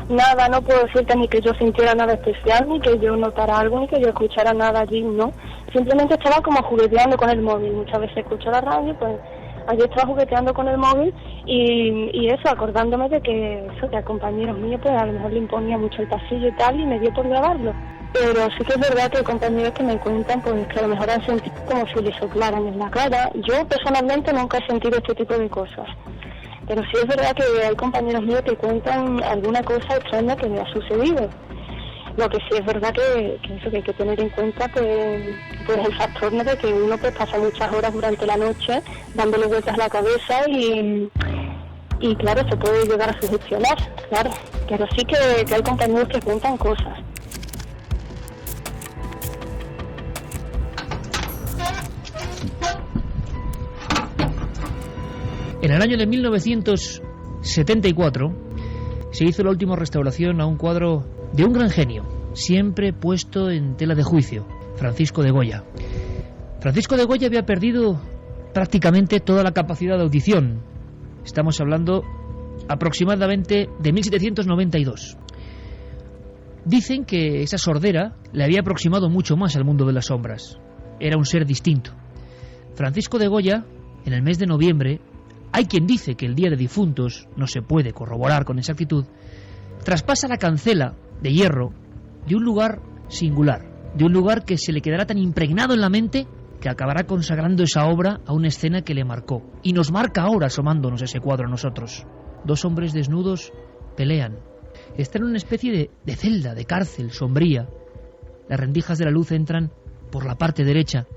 nada, no puedo decirte ni que yo sintiera nada especial, ni que yo notara algo, ni que yo escuchara nada allí, no. Simplemente estaba como jugueteando con el móvil. Muchas veces escucho la radio, pues allí estaba jugueteando con el móvil y eso, acordándome de que a compañeros míos pues a lo mejor le imponía mucho el pasillo y tal, y me dio por grabarlo. Pero sí que es verdad que hay compañeros que me cuentan pues que a lo mejor han sentido como si les soplaran en la cara. Yo personalmente nunca he sentido este tipo de cosas. Pero sí es verdad que hay compañeros míos que cuentan alguna cosa extraña que me ha sucedido. Lo que sí es verdad que eso que hay que tener en cuenta pues el factor, ¿no?, de que uno pues pasa muchas horas durante la noche dándole vueltas a la cabeza y claro, se puede llegar a sugestionar, claro. Pero sí que hay compañeros que cuentan cosas. En el año de 1974 se hizo la última restauración a un cuadro de un gran genio, siempre puesto en tela de juicio, Francisco de Goya. Francisco de Goya había perdido prácticamente toda la capacidad de audición. Estamos hablando aproximadamente de 1792. Dicen que esa sordera le había aproximado mucho más al mundo de las sombras. Era un ser distinto. Francisco de Goya, en el mes de noviembre, hay quien dice que el día de difuntos, no se puede corroborar con exactitud, traspasa la cancela de hierro de un lugar singular, de un lugar que se le quedará tan impregnado en la mente que acabará consagrando esa obra a una escena que le marcó. Y nos marca ahora asomándonos ese cuadro a nosotros. Dos hombres desnudos pelean. Están en una especie de celda, de cárcel sombría. Las rendijas de la luz entran por la parte derecha.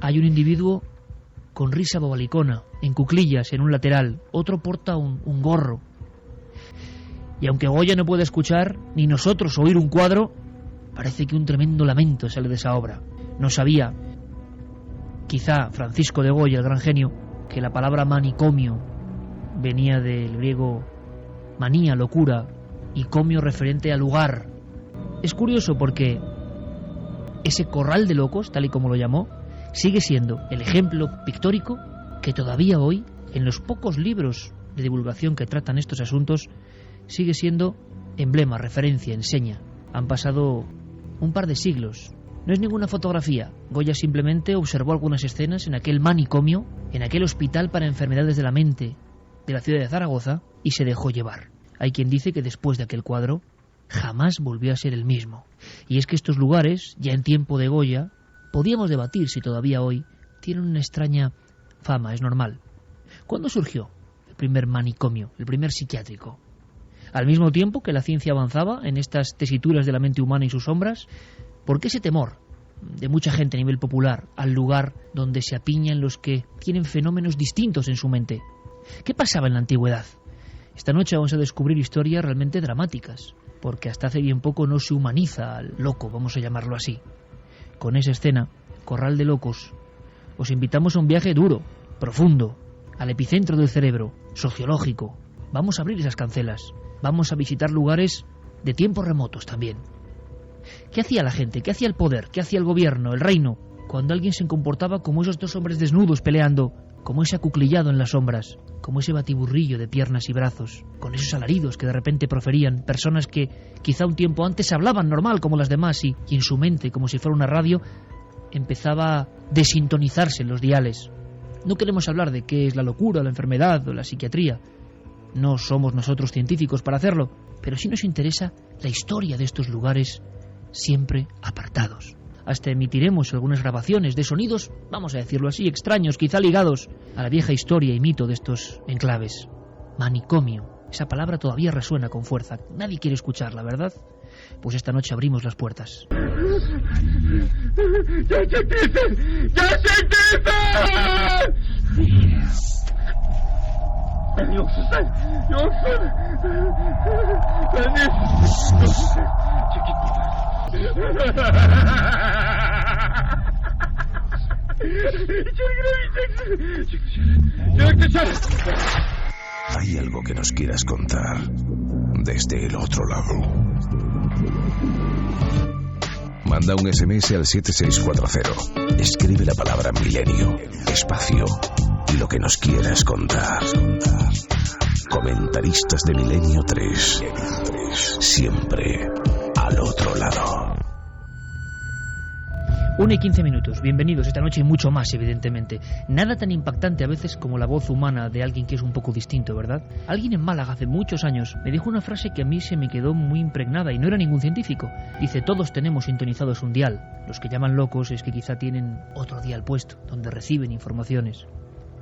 Hay un individuo con risa bobalicona, en cuclillas, en un lateral. Otro porta un gorro. Y aunque Goya no puede escuchar, ni nosotros oír un cuadro, parece que un tremendo lamento sale de esa obra. No sabía, quizá Francisco de Goya, el gran genio, que la palabra manicomio venía del griego manía, locura, y comio referente a lugar. Es curioso porque ese corral de locos, tal y como lo llamó, sigue siendo el ejemplo pictórico que todavía hoy, en los pocos libros de divulgación que tratan estos asuntos, sigue siendo emblema, referencia, enseña. Han pasado un par de siglos. No es ninguna fotografía. Goya simplemente observó algunas escenas en aquel manicomio, en aquel hospital para enfermedades de la mente de la ciudad de Zaragoza, y se dejó llevar. Hay quien dice que después de aquel cuadro jamás volvió a ser el mismo. Y es que estos lugares, ya en tiempo de Goya, podíamos debatir si todavía hoy tienen una extraña fama, es normal. ¿Cuándo surgió el primer manicomio, el primer psiquiátrico? Al mismo tiempo que la ciencia avanzaba en estas tesituras de la mente humana y sus sombras, ¿por qué ese temor de mucha gente a nivel popular al lugar donde se apiñan los que tienen fenómenos distintos en su mente? ¿Qué pasaba en la antigüedad? Esta noche vamos a descubrir historias realmente dramáticas, porque hasta hace bien poco no se humaniza al loco, vamos a llamarlo así. Con esa escena, Corral de Locos, os invitamos a un viaje duro, profundo, al epicentro del cerebro, sociológico. Vamos a abrir esas cancelas, vamos a visitar lugares de tiempos remotos también. ¿Qué hacía la gente? ¿Qué hacía el poder? ¿Qué hacía el gobierno, el reino? Cuando alguien se comportaba como esos dos hombres desnudos peleando, como ese acuclillado en las sombras, como ese batiburrillo de piernas y brazos, con esos alaridos que de repente proferían personas que quizá un tiempo antes hablaban normal como las demás y en su mente, como si fuera una radio, empezaba a desintonizarse en los diales. No queremos hablar de qué es la locura, la enfermedad o la psiquiatría. No somos nosotros científicos para hacerlo, pero sí nos interesa la historia de estos lugares siempre apartados. Hasta emitiremos algunas grabaciones de sonidos, vamos a decirlo así, extraños, quizá ligados a la vieja historia y mito de estos enclaves. Manicomio, esa palabra todavía resuena con fuerza. Nadie quiere escucharla, ¿verdad? Pues esta noche abrimos las puertas. ¡Ya se empiezan! ¡Ya se empiezan! ¿Hay algo que nos quieras contar desde el otro lado? Manda un SMS al 7640. Escribe la palabra milenio, espacio y lo que nos quieras contar. Comentaristas de Milenio 3. Siempre al otro lado. 1:15. Bienvenidos esta noche y mucho más, evidentemente. Nada tan impactante a veces como la voz humana de alguien que es un poco distinto, ¿verdad? Alguien en Málaga hace muchos años me dijo una frase que a mí se me quedó muy impregnada y no era ningún científico. Dice, todos tenemos sintonizados un dial. Los que llaman locos es que quizá tienen otro dial puesto, donde reciben informaciones.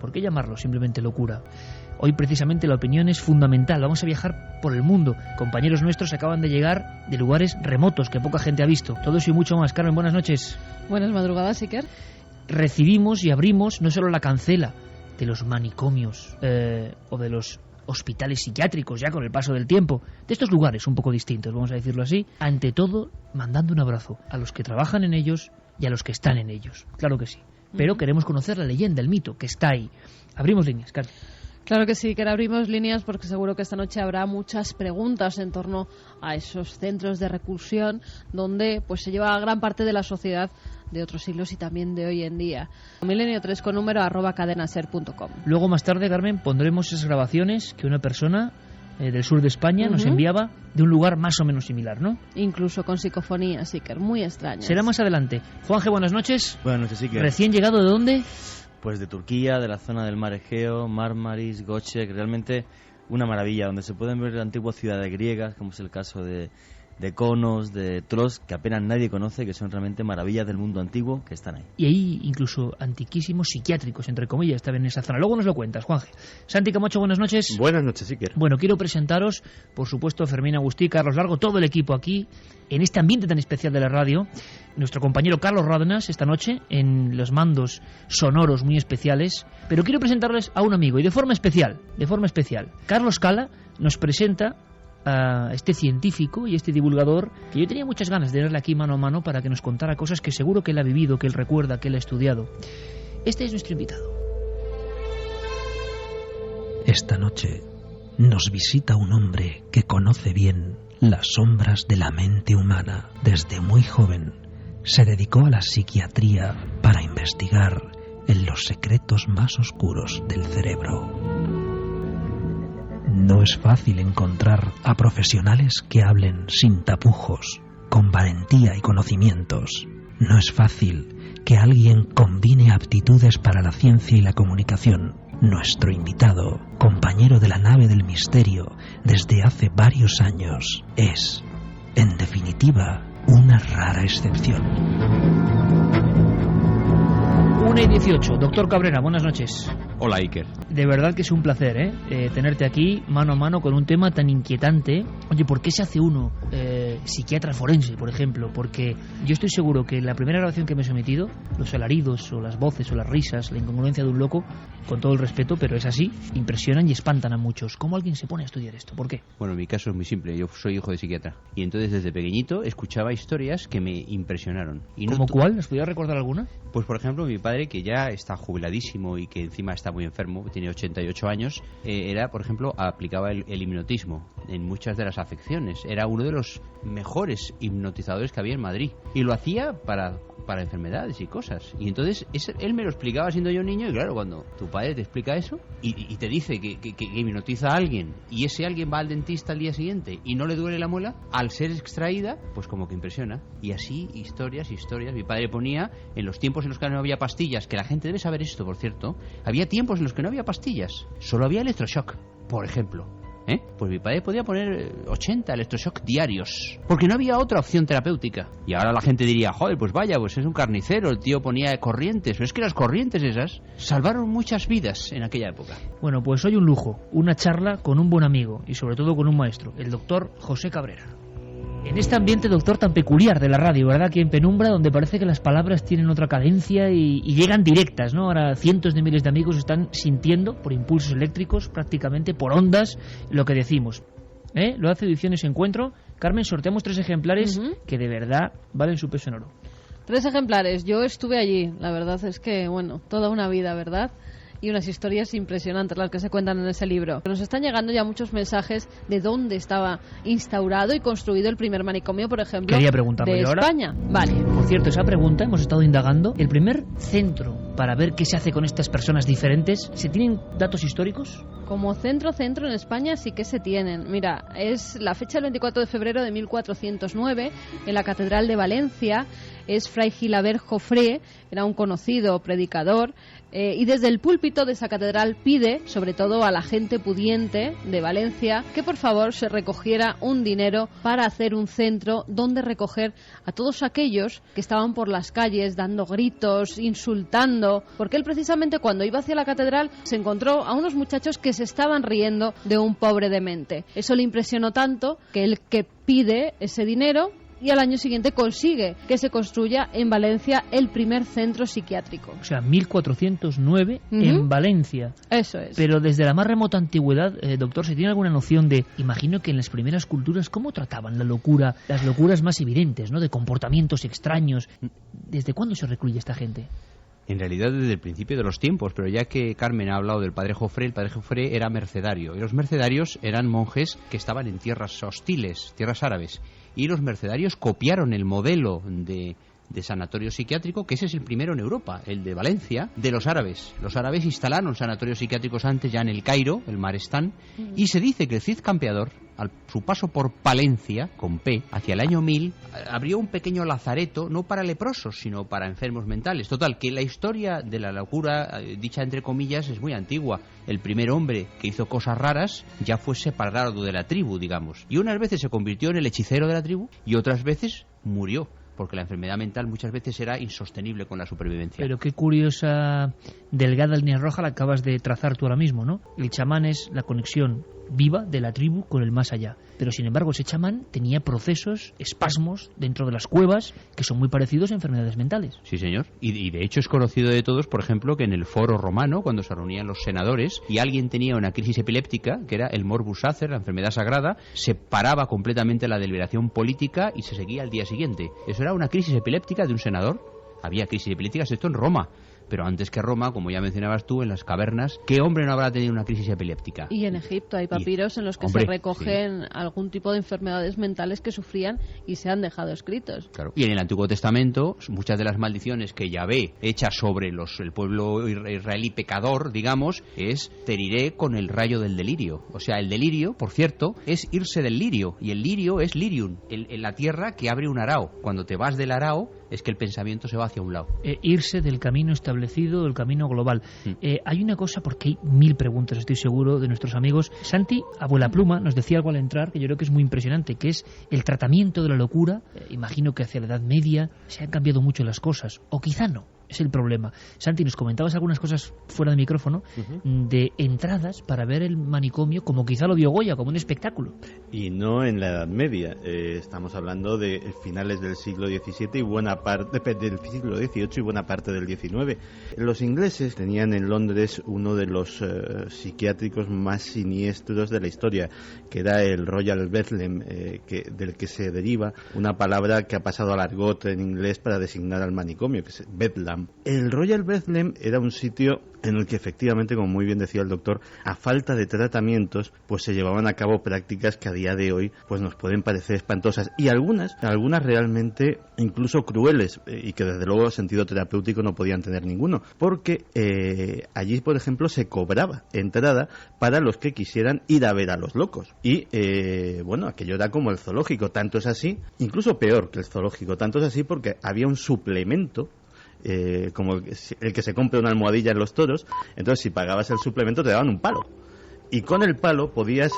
¿Por qué llamarlo simplemente locura? Hoy precisamente la opinión es fundamental. Vamos a viajar por el mundo. Compañeros nuestros acaban de llegar de lugares remotos que poca gente ha visto. Todo eso y mucho más. Carmen, buenas noches. Buenas madrugadas, Iker. Recibimos y abrimos no solo la cancela de los manicomios o de los hospitales psiquiátricos ya con el paso del tiempo, de estos lugares un poco distintos, vamos a decirlo así, ante todo mandando un abrazo a los que trabajan en ellos y a los que están en ellos. Claro que sí. Pero queremos conocer la leyenda, el mito que está ahí. Abrimos líneas, Carmen. Claro que sí, que abrimos líneas porque seguro que esta noche habrá muchas preguntas en torno a esos centros de reclusión donde pues se lleva gran parte de la sociedad de otros siglos y también de hoy en día. Milenio 3 con número @cadenaser.com. Luego más tarde, Carmen, pondremos esas grabaciones que una persona del sur de España nos enviaba de un lugar más o menos similar, ¿no? Incluso con psicofonías, Iker, muy extrañas. Será más adelante. Juanje, buenas noches. Buenas noches, Iker. ¿Recién llegado de dónde? Pues de Turquía, de la zona del Mar Egeo, Mármaris, Göcek, realmente una maravilla, donde se pueden ver antiguas ciudades griegas, como es el caso de Konos, de Tros, que apenas nadie conoce, que son realmente maravillas del mundo antiguo que están ahí. Y hay incluso antiquísimos psiquiátricos, entre comillas, también en esa zona. Luego nos lo cuentas, Juanje. Santi Camacho, buenas noches. Buenas noches, Iker. Bueno, quiero presentaros, por supuesto, Fermín Agustí, Carlos Largo, todo el equipo aquí, en este ambiente tan especial de la radio. Nuestro compañero Carlos Ródenas esta noche en los mandos sonoros muy especiales. Pero quiero presentarles a un amigo y de forma especial. Carlos Cala nos presenta a este científico y este divulgador que yo tenía muchas ganas de tenerle aquí mano a mano para que nos contara cosas que seguro que él ha vivido, que él recuerda, que él ha estudiado. Este es nuestro invitado. Esta noche nos visita un hombre que conoce bien las sombras de la mente humana. Desde muy joven se dedicó a la psiquiatría para investigar en los secretos más oscuros del cerebro. No es fácil encontrar a profesionales que hablen sin tapujos, con valentía y conocimientos. No es fácil que alguien combine aptitudes para la ciencia y la comunicación. Nuestro invitado, compañero de la nave del misterio desde hace varios años, es, en definitiva, una rara excepción. 1:18. Doctor Cabrera, buenas noches. Hola, Iker. De verdad que es un placer tenerte aquí mano a mano con un tema tan inquietante. Oye, ¿por qué se hace uno psiquiatra forense, por ejemplo? Porque yo estoy seguro que en la primera grabación que me he sometido, los alaridos o las voces o las risas, la incongruencia de un loco, con todo el respeto, pero es así, impresionan y espantan a muchos. ¿Cómo alguien se pone a estudiar esto? ¿Por qué? Bueno, mi caso es muy simple. Yo soy hijo de psiquiatra. Y entonces desde pequeñito escuchaba historias que me impresionaron. Y ¿Cómo cuál? ¿Nos podías recordar alguna? Pues por ejemplo, mi padre, que ya está jubiladísimo y que encima está muy enfermo, tiene 88 años, por ejemplo, aplicaba el hipnotismo en muchas de las afecciones. Era uno de los mejores hipnotizadores que había en Madrid. Y lo hacía para enfermedades y cosas. Y entonces él me lo explicaba siendo yo niño, y claro, cuando tu padre te explica eso y te dice que hipnotiza a alguien y ese alguien va al dentista al día siguiente y no le duele la muela, al ser extraída, pues como que impresiona. Y así, historias. Mi padre ponía, en los tiempos en los que no había pastillas, que la gente debe saber esto, por cierto, había tiempos en los que no había pastillas, solo había electroshock, por ejemplo. Pues mi padre podía poner 80 electroshock diarios, porque no había otra opción terapéutica. Y ahora la gente diría, joder, pues vaya, pues es un carnicero, el tío ponía corrientes. Pero es que las corrientes esas salvaron muchas vidas en aquella época. Bueno, pues hoy un lujo, una charla con un buen amigo y sobre todo con un maestro, el doctor José Cabrera. En este ambiente, doctor, tan peculiar de la radio, ¿verdad? Aquí en penumbra, donde parece que las palabras tienen otra cadencia y llegan directas, ¿no? Ahora cientos de miles de amigos están sintiendo, por impulsos eléctricos, prácticamente por ondas, lo que decimos. Lo hace Ediciones Encuentro. Carmen, sorteamos 3 ejemplares que de verdad valen su peso en oro. 3 ejemplares. Yo estuve allí. La verdad es que, bueno, toda una vida, ¿verdad? Y unas historias impresionantes las que se cuentan en ese libro. Nos están llegando ya muchos mensajes de dónde estaba instaurado y construido el primer manicomio, por ejemplo, quería preguntarlo de yo ahora. España. Vale. Por cierto, esa pregunta hemos estado indagando. El primer centro para ver qué se hace con estas personas diferentes, ¿se tienen datos históricos? Como centro en España sí que se tienen. Mira, es la fecha del 24 de febrero de 1409 en la Catedral de Valencia. Es Fray Gilabert Jofré, era un conocido predicador, y desde el púlpito de esa catedral pide, sobre todo a la gente pudiente de Valencia, que por favor se recogiera un dinero para hacer un centro donde recoger a todos aquellos que estaban por las calles dando gritos, insultando, porque él precisamente cuando iba hacia la catedral se encontró a unos muchachos que se estaban riendo de un pobre demente. Eso le impresionó tanto que él que pide ese dinero y al año siguiente consigue que se construya en Valencia el primer centro psiquiátrico. O sea, 1409 en Valencia. Eso es. Pero desde la más remota antigüedad, doctor, ¿se tiene alguna noción de, imagino que en las primeras culturas, cómo trataban la locura, las locuras más evidentes, ¿no?, de comportamientos extraños? ¿Desde cuándo se recluye esta gente? En realidad desde el principio de los tiempos, pero ya que Carmen ha hablado del padre Jofré, el padre Jofré era mercedario, y los mercedarios eran monjes que estaban en tierras hostiles, tierras árabes, y los mercedarios copiaron el modelo de sanatorio psiquiátrico, que ese es el primero en Europa, el de Valencia, de los árabes. Los árabes instalaron sanatorios psiquiátricos antes ya en el Cairo, el Marestán, y se dice que el Cid Campeador, al su paso por Palencia, con P, hacia el año 1000, abrió un pequeño lazareto, no para leprosos, sino para enfermos mentales. Total, que la historia de la locura, dicha entre comillas, es muy antigua. El primer hombre que hizo cosas raras ya fue separado de la tribu, digamos. Y unas veces se convirtió en el hechicero de la tribu y otras veces murió, porque la enfermedad mental muchas veces era insostenible con la supervivencia. Pero qué curiosa, delgada línea roja la acabas de trazar tú ahora mismo, ¿no? El chamán es la conexión viva de la tribu con el más allá. Pero sin embargo ese chamán tenía procesos, espasmos dentro de las cuevas que son muy parecidos a enfermedades mentales. Sí, señor. Y de hecho es conocido de todos, por ejemplo, que en el foro romano, cuando se reunían los senadores y alguien tenía una crisis epiléptica, que era el morbus sacer, la enfermedad sagrada, se paraba completamente la deliberación política y se seguía al día siguiente. Eso era una crisis epiléptica de un senador. Había crisis epilépticas, esto en Roma. Pero antes que Roma, como ya mencionabas tú, en las cavernas, ¿qué hombre no habrá tenido una crisis epiléptica? Y en Egipto hay papiros en los que se recogen algún tipo de enfermedades mentales que sufrían y se han dejado escritos. Claro. Y en el Antiguo Testamento, muchas de las maldiciones que Yahvé echa sobre el pueblo israelí pecador, digamos, es te heriré con el rayo del delirio. O sea, el delirio, por cierto, es irse del lirio, y el lirio es lirium, la tierra que abre un arao. Cuando te vas del arao, es que el pensamiento se va hacia un lado. Irse del camino establecido, del camino global. Hay una cosa, porque hay 1000 preguntas, estoy seguro, de nuestros amigos. Santi, abuela pluma, nos decía algo al entrar que yo creo que es muy impresionante, que es el tratamiento de la locura. Imagino que hacia la Edad Media se han cambiado mucho las cosas, o quizá no. Es el problema. Santi, nos comentabas algunas cosas fuera de micrófono de entradas para ver el manicomio como quizá lo vio Goya, como un espectáculo. Y no en la Edad Media. Estamos hablando de finales del siglo XVII y buena parte del siglo XVIII y buena parte del XIX. Los ingleses tenían en Londres uno de los psiquiátricos más siniestros de la historia, que era el Royal Bethlehem, del que se deriva una palabra que ha pasado al argot en inglés para designar al manicomio, que es Bedlam. El Royal Bethlehem era un sitio en el que efectivamente, como muy bien decía el doctor, a falta de tratamientos, pues se llevaban a cabo prácticas que a día de hoy pues nos pueden parecer espantosas, y algunas realmente incluso crueles, y que desde luego sentido terapéutico no podían tener ninguno, porque allí, por ejemplo, se cobraba entrada para los que quisieran ir a ver a los locos, y bueno, aquello era como el zoológico, tanto es así, incluso peor que el zoológico, tanto es así porque había un suplemento, como el que se compra una almohadilla en los toros. Entonces, si pagabas el suplemento te daban un palo, y con el palo podías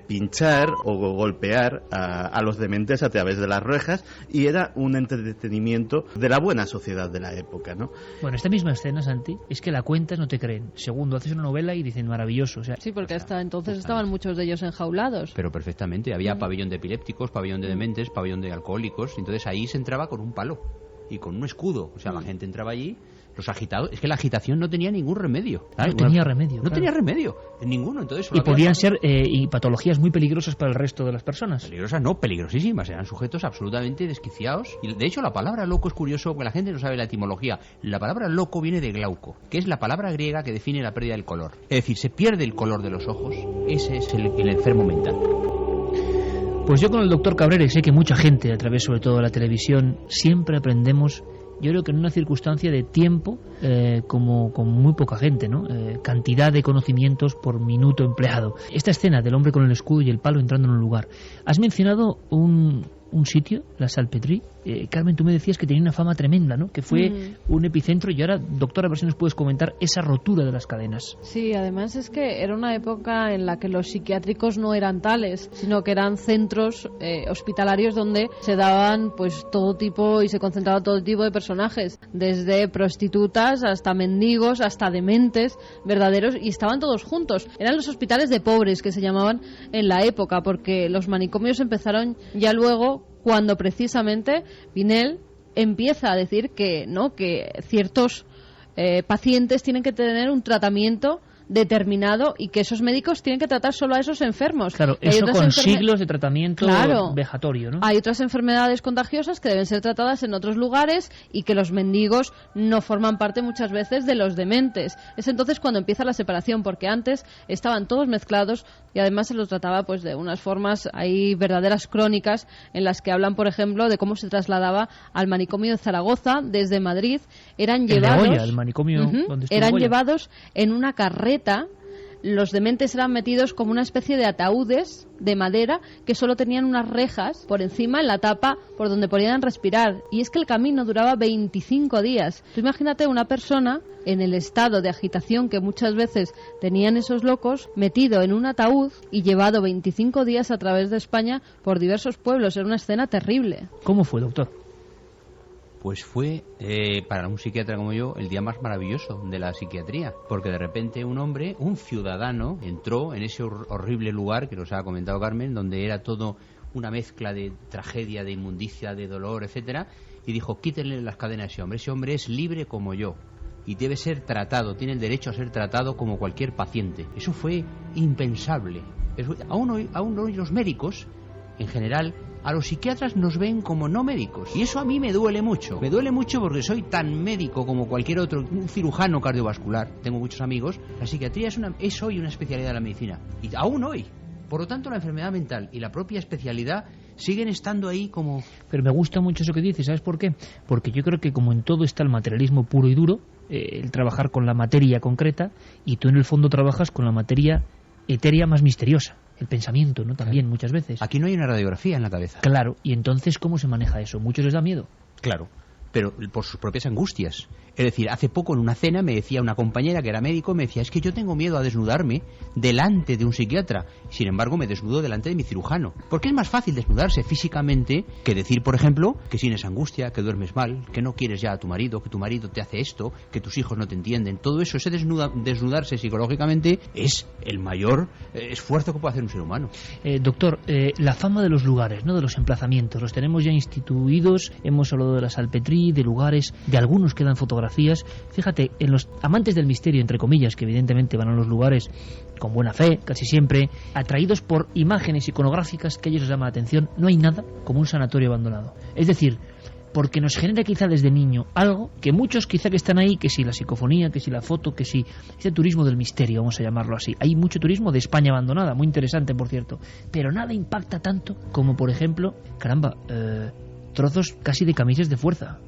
pinchar o golpear a los dementes a través de las rejas, y era un entretenimiento de la buena sociedad de la época, ¿no? Bueno, esta misma escena, Santi, es que la cuentas, no te creen. Segundo, haces una novela y dicen maravilloso. O sea, sí, porque hasta entonces estaban muchos de ellos enjaulados. Pero perfectamente, había pabellón de epilépticos, pabellón de dementes, pabellón de alcohólicos, entonces ahí se entraba con un palo y con un escudo. O sea, la gente entraba allí, los agitados. Es que la agitación no tenía ningún remedio. No tenía remedio. No tenía remedio, ninguno. Entonces, y podían ser y patologías muy peligrosas para el resto de las personas. Peligrosas no, peligrosísimas. Eran sujetos absolutamente desquiciados. Y de hecho, la palabra loco es curioso porque la gente no sabe la etimología. La palabra loco viene de glauco, que es la palabra griega que define la pérdida del color. Es decir, se pierde el color de los ojos. Ese es el enfermo mental. Pues yo con el doctor Cabrera, y sé que mucha gente, a través sobre todo de la televisión, siempre aprendemos yo creo que en una circunstancia de tiempo como con muy poca gente, ¿no? Cantidad de conocimientos por minuto empleado. Esta escena del hombre con el escudo y el palo entrando en un lugar. Has mencionado un sitio, la Salpêtrière. Carmen, tú me decías que tenía una fama tremenda, ¿no? Que fue un epicentro, y ahora, doctora, a ver si nos puedes comentar esa rotura de las cadenas. Sí, además es que era una época en la que los psiquiátricos no eran tales, sino que eran centros hospitalarios donde se daban pues todo tipo y se concentraba todo tipo de personajes, desde prostitutas hasta mendigos, hasta dementes verdaderos, y estaban todos juntos. Eran los hospitales de pobres, que se llamaban en la época, porque los manicomios empezaron ya luego, cuando precisamente Pinel empieza a decir que no, que ciertos pacientes tienen que tener un tratamiento determinado y que esos médicos tienen que tratar solo a esos enfermos. Claro, eso con siglos de tratamiento vejatorio, ¿no? Hay otras enfermedades contagiosas que deben ser tratadas en otros lugares y que los mendigos no forman parte muchas veces de los dementes. Es entonces cuando empieza la separación, porque antes estaban todos mezclados y además se los trataba pues de unas formas ahí verdaderas crónicas, en las que hablan, por ejemplo, de cómo se trasladaba al manicomio de Zaragoza desde Madrid. Eran llevados, Goya, el manicomio donde estuvo eran Goya. llevados en una carreta. Los dementes eran metidos como una especie de ataúdes de madera que solo tenían unas rejas por encima en la tapa por donde podían respirar. Y es que el camino duraba 25 días. Tú imagínate una persona en el estado de agitación que muchas veces tenían esos locos, metido en un ataúd y llevado 25 días a través de España por diversos pueblos. Era una escena terrible. ¿Cómo fue, doctor? Pues fue, para un psiquiatra como yo, el día más maravilloso de la psiquiatría, porque de repente un hombre, un ciudadano, entró en ese horrible lugar que nos ha comentado Carmen, donde era todo una mezcla de tragedia, de inmundicia, de dolor, etcétera, y dijo: quítenle las cadenas a ese hombre. Ese hombre es libre como yo y debe ser tratado, tiene el derecho a ser tratado como cualquier paciente. Eso fue impensable. Aún hoy los médicos, en general, a los psiquiatras nos ven como no médicos. Y eso a mí me duele mucho. Me duele mucho porque soy tan médico como cualquier otro, un cirujano cardiovascular. Tengo muchos amigos. La psiquiatría es hoy una especialidad de la medicina. Y aún hoy. Por lo tanto, la enfermedad mental y la propia especialidad siguen estando ahí como... Pero me gusta mucho eso que dices, ¿sabes por qué? Porque yo creo que como en todo está el materialismo puro y duro, el trabajar con la materia concreta, y tú en el fondo trabajas con la materia etérea más misteriosa. El pensamiento, ¿no? También, claro. Muchas veces. Aquí no hay una radiografía en la cabeza. Claro, y entonces, ¿cómo se maneja eso? ¿Muchos les da miedo? Claro, pero por sus propias angustias. Es decir, hace poco en una cena me decía una compañera que era médico, me decía: es que yo tengo miedo a desnudarme delante de un psiquiatra. Sin embargo, me desnudo delante de mi cirujano. Porque es más fácil desnudarse físicamente que decir, por ejemplo, que tienes angustia, que duermes mal, que no quieres ya a tu marido, que tu marido te hace esto, que tus hijos no te entienden. Todo eso, ese desnudarse psicológicamente, es el mayor esfuerzo que puede hacer un ser humano. Doctor, la fama de los lugares, ¿no? De los emplazamientos, los tenemos ya instituidos. Hemos hablado de la Salpêtrière, de lugares, de algunos quedan fotografías. Fíjate, en los amantes del misterio, entre comillas, que evidentemente van a los lugares con buena fe, casi siempre, atraídos por imágenes iconográficas que a ellos les llama la atención, no hay nada como un sanatorio abandonado. Es decir, porque nos genera quizá desde niño algo que muchos quizá que están ahí, que si la psicofonía, que si la foto, que si ese turismo del misterio, vamos a llamarlo así. Hay mucho turismo de España abandonada, muy interesante, por cierto, pero nada impacta tanto como, por ejemplo, trozos casi de camisas de fuerza.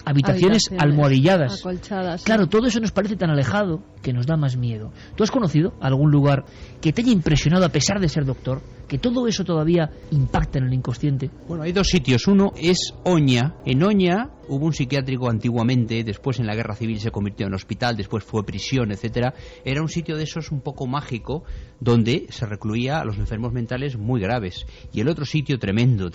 Habitaciones almohadilladas, acolchadas. Claro, todo eso nos parece tan alejado que nos da más miedo. ¿Tú has conocido algún lugar que te haya impresionado a pesar de ser doctor? Que todo eso todavía impacta en el inconsciente. Bueno, hay dos sitios. Uno es Oña. En Oña hubo un psiquiátrico antiguamente, después en la Guerra Civil se convirtió en hospital, después fue prisión, etcétera. Era un sitio de esos un poco mágico, donde se recluía a los enfermos mentales muy graves. Y el otro sitio tremendo,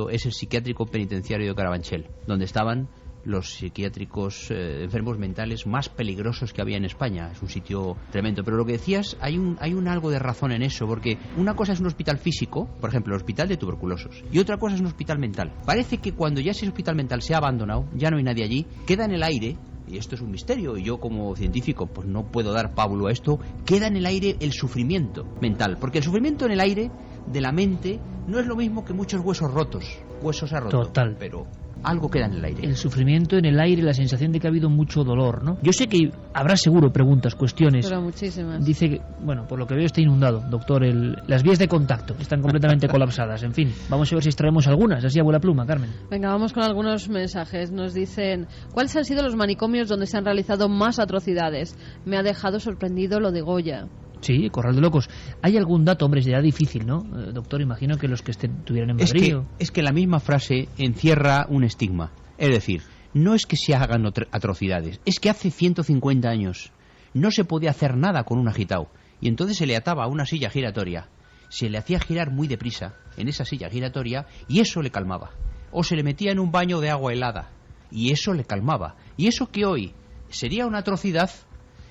es el psiquiátrico penitenciario de Carabanchel, donde estaban los psiquiátricos enfermos mentales más peligrosos que había en España. Es un sitio tremendo. Pero lo que decías, hay un algo de razón en eso, porque una cosa es un hospital físico, por ejemplo, el hospital de tuberculosos, y otra cosa es un hospital mental. Parece que cuando ya ese hospital mental se ha abandonado, ya no hay nadie allí, queda en el aire, y esto es un misterio, y yo como científico pues no puedo dar pábulo a esto, queda en el aire el sufrimiento mental, porque el sufrimiento en el aire de la mente no es lo mismo que muchos huesos rotos. Huesos ha roto, total. Pero algo queda en el aire. El sufrimiento en el aire, la sensación de que ha habido mucho dolor, ¿no? Yo sé que habrá seguro preguntas, cuestiones. Pero muchísimas. Dice que, bueno, por lo que veo está inundado, doctor. Las vías de contacto están completamente colapsadas. En fin, vamos a ver si extraemos algunas, así a vuela pluma, Carmen. Venga, vamos con algunos mensajes. Nos dicen: ¿cuáles han sido los manicomios donde se han realizado más atrocidades? Me ha dejado sorprendido lo de Goya. Sí, Corral de Locos. ¿Hay algún dato? Hombre, será difícil, ¿no? Doctor, imagino que los que estuvieran en Madrid... Es que la misma frase encierra un estigma. Es decir, no es que se hagan atrocidades, es que hace 150 años no se podía hacer nada con un agitado. Y entonces se le ataba a una silla giratoria, se le hacía girar muy deprisa en esa silla giratoria y eso le calmaba. O se le metía en un baño de agua helada y eso le calmaba. Y eso que hoy sería una atrocidad,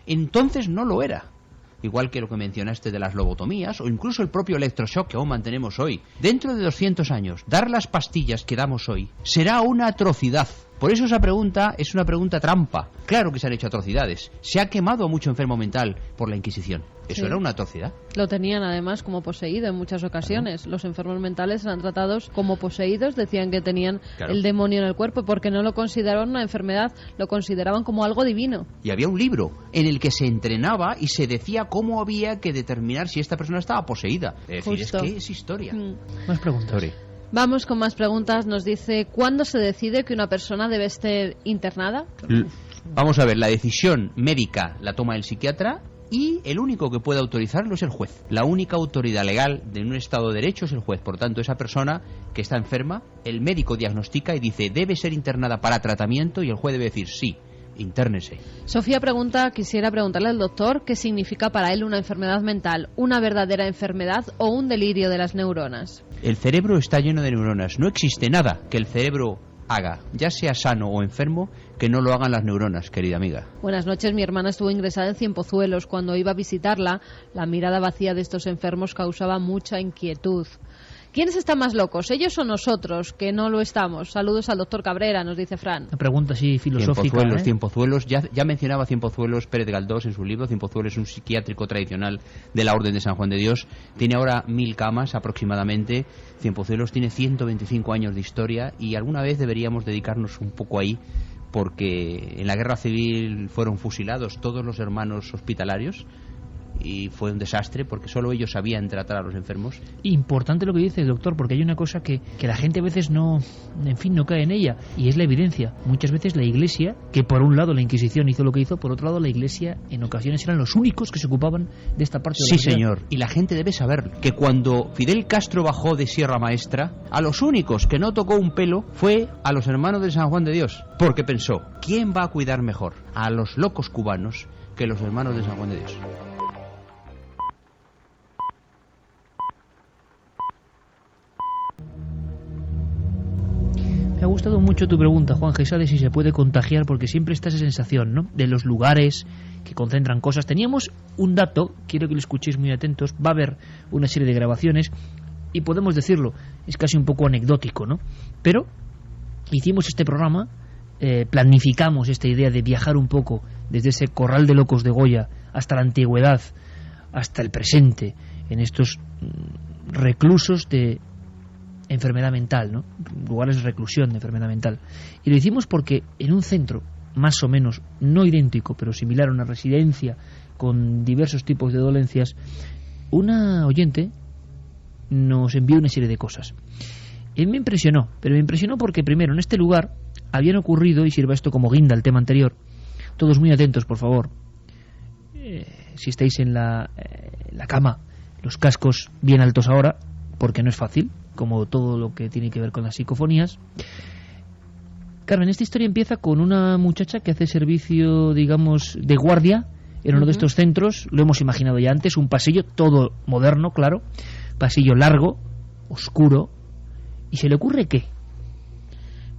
entonces no lo era. Igual que lo que mencionaste de las lobotomías o incluso el propio electroshock que aún mantenemos hoy. Dentro de 200 años, dar las pastillas que damos hoy será una atrocidad. Por eso esa pregunta es una pregunta trampa. Claro que se han hecho atrocidades. Se ha quemado a mucho enfermo mental por la Inquisición. Eso era una atrocidad. Lo tenían además como poseído en muchas ocasiones. Los enfermos mentales eran tratados como poseídos, decían que tenían el demonio en el cuerpo porque no lo consideraban una enfermedad, lo consideraban como algo divino. Y había un libro en el que se entrenaba y se decía cómo había que determinar si esta persona estaba poseída. Es decir, Justo. es que es historia. Más preguntas. Sorry. Vamos con más preguntas. Nos dice: ¿cuándo se decide que una persona debe estar internada? Vamos a ver, la decisión médica la toma el psiquiatra y el único que puede autorizarlo es el juez. La única autoridad legal de un Estado de Derecho es el juez. Por tanto, esa persona que está enferma, el médico diagnostica y dice debe ser internada para tratamiento y el juez debe decir sí, intérnese. Sofía quisiera preguntarle al doctor qué significa para él una enfermedad mental, una verdadera enfermedad o un delirio de las neuronas. El cerebro está lleno de neuronas. No existe nada que el cerebro haga, ya sea sano o enfermo, que no lo hagan las neuronas, querida amiga. Buenas noches. Mi hermana estuvo ingresada en Cienpozuelos. Cuando iba a visitarla, la mirada vacía de estos enfermos causaba mucha inquietud. ¿Quiénes están más locos, ellos o nosotros, que no lo estamos? Saludos al doctor Cabrera, nos dice Fran. Una pregunta así filosófica. Cienpozuelos. Ya mencionaba Cienpozuelos Pérez Galdós en su libro. Cienpozuelos es un psiquiátrico tradicional de la Orden de San Juan de Dios. Tiene ahora 1000 camas aproximadamente. Cienpozuelos tiene 125 años de historia y alguna vez deberíamos dedicarnos un poco ahí, porque en la guerra civil fueron fusilados todos los hermanos hospitalarios y fue un desastre porque solo ellos sabían tratar a los enfermos. Importante lo que dice el doctor, porque hay una cosa que la gente a veces no cae en ella, y es la evidencia. Muchas veces la Iglesia, que por un lado la Inquisición hizo lo que hizo, por otro lado la Iglesia en ocasiones eran los únicos que se ocupaban de esta parte de la Sí, sociedad. señor, y la gente debe saber que cuando Fidel Castro bajó de Sierra Maestra, a los únicos que no tocó un pelo fue a los hermanos de San Juan de Dios, porque pensó, ¿quién va a cuidar mejor a los locos cubanos que los hermanos de San Juan de Dios? Me ha gustado mucho tu pregunta, Juan Gesade, si se puede contagiar, porque siempre está esa sensación, ¿no?, de los lugares que concentran cosas. Teníamos un dato, quiero que lo escuchéis muy atentos, va a haber una serie de grabaciones y podemos decirlo, es casi un poco anecdótico, ¿no? Pero hicimos este programa, planificamos esta idea de viajar un poco desde ese Corral de Locos de Goya hasta la antigüedad, hasta el presente, en estos reclusos de enfermedad mental, ¿no?, lugares de reclusión de enfermedad mental. Y lo hicimos porque en un centro más o menos no idéntico, pero similar a una residencia con diversos tipos de dolencias, una oyente nos envió una serie de cosas. Y me impresionó, pero me impresionó porque primero en este lugar habían ocurrido, y sirva esto como guinda al tema anterior, todos muy atentos por favor, si estáis en la cama, los cascos bien altos ahora, porque no es fácil, como todo lo que tiene que ver con las psicofonías. Carmen, esta historia empieza con una muchacha que hace servicio, digamos, de guardia en uno de estos centros. Lo hemos imaginado ya antes, un pasillo todo moderno, claro, pasillo largo, oscuro. ¿Y se le ocurre qué?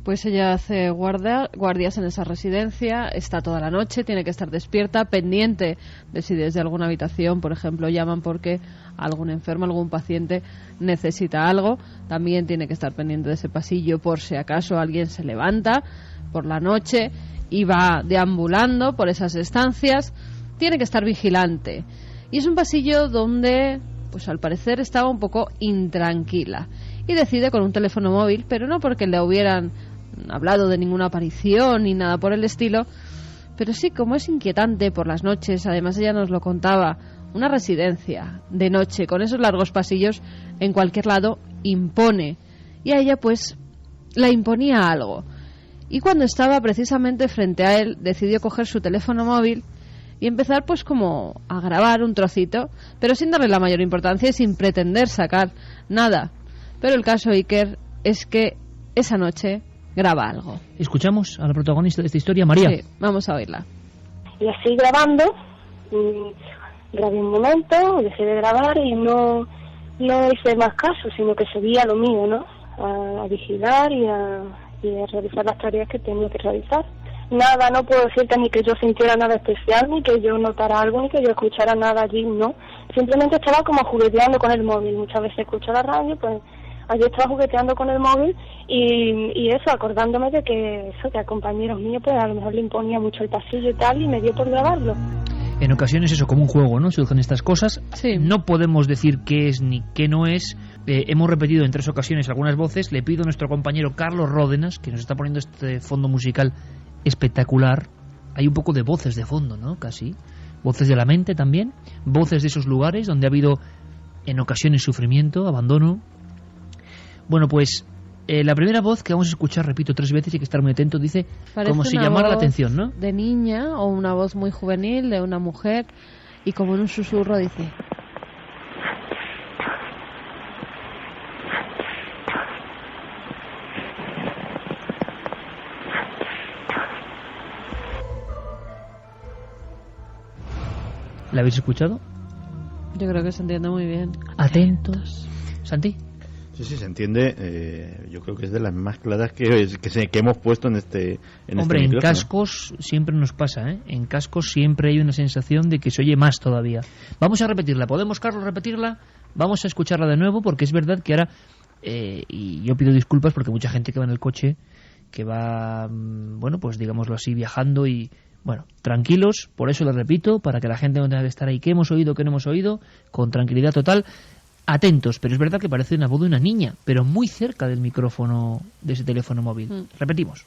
Pues ella hace guardias en esa residencia, está toda la noche, tiene que estar despierta, pendiente de si desde alguna habitación, por ejemplo, llaman porque algún enfermo, algún paciente necesita algo. También tiene que estar pendiente de ese pasillo por si acaso alguien se levanta por la noche y va deambulando por esas estancias. Tiene que estar vigilante. Y es un pasillo donde, pues al parecer, estaba un poco intranquila. Y decide con un teléfono móvil, pero no porque le hubieran hablado de ninguna aparición ni nada por el estilo, pero sí, como es inquietante por las noches, además ella nos lo contaba, una residencia de noche con esos largos pasillos en cualquier lado impone, y a ella pues la imponía algo. Y cuando estaba precisamente frente a él, decidió coger su teléfono móvil y empezar pues como a grabar un trocito, pero sin darle la mayor importancia y sin pretender sacar nada. Pero el caso, Iker, es que esa noche graba algo. Escuchamos a la protagonista de esta historia, María. Sí, vamos a oírla. Y así grabando, grabé un momento, dejé de grabar y no hice más caso, sino que seguía lo mío, ¿no? A vigilar y a realizar las tareas que tenía que realizar. Nada, no puedo decirte ni que yo sintiera nada especial, ni que yo notara algo, ni que yo escuchara nada allí, no. Simplemente estaba como jugueteando con el móvil. Muchas veces escucho la radio, pues allí estaba jugueteando con el móvil y eso, acordándome de que a compañeros míos pues a lo mejor le imponía mucho el pasillo y tal, y me dio por grabarlo. En ocasiones eso, como un juego, ¿no? Surgen estas cosas. Sí. No podemos decir qué es ni qué no es. Hemos repetido en 3 ocasiones algunas voces. Le pido a nuestro compañero Carlos Ródenas, que nos está poniendo este fondo musical espectacular. Hay un poco de voces de fondo, ¿no? Casi. Voces de la mente también. Voces de esos lugares donde ha habido en ocasiones sufrimiento, abandono. Bueno, pues la primera voz que vamos a escuchar, repito 3 veces, y hay que estar muy atento, dice como si llamara la atención, ¿no? De niña o una voz muy juvenil de una mujer, y como en un susurro dice: ¿La habéis escuchado? Yo creo que se entiende muy bien. Atentos. ¿Santi? Sí, se entiende. Yo creo que es de las más claras que hemos puesto en este Hombre, en micrófono. cascos siempre nos pasa, ¿eh? En cascos siempre hay una sensación de que se oye más todavía. Vamos a repetirla. ¿Podemos, Carlos, repetirla? Vamos a escucharla de nuevo, porque es verdad que ahora... y yo pido disculpas porque mucha gente que va en el coche, que va, bueno, pues digámoslo así, viajando y... Bueno, tranquilos, por eso lo repito, para que la gente no tenga que estar ahí. ¿Qué hemos oído, qué no hemos oído? Con tranquilidad total. Atentos, pero es verdad que parece una voz de una niña, pero muy cerca del micrófono de ese teléfono móvil. Repetimos.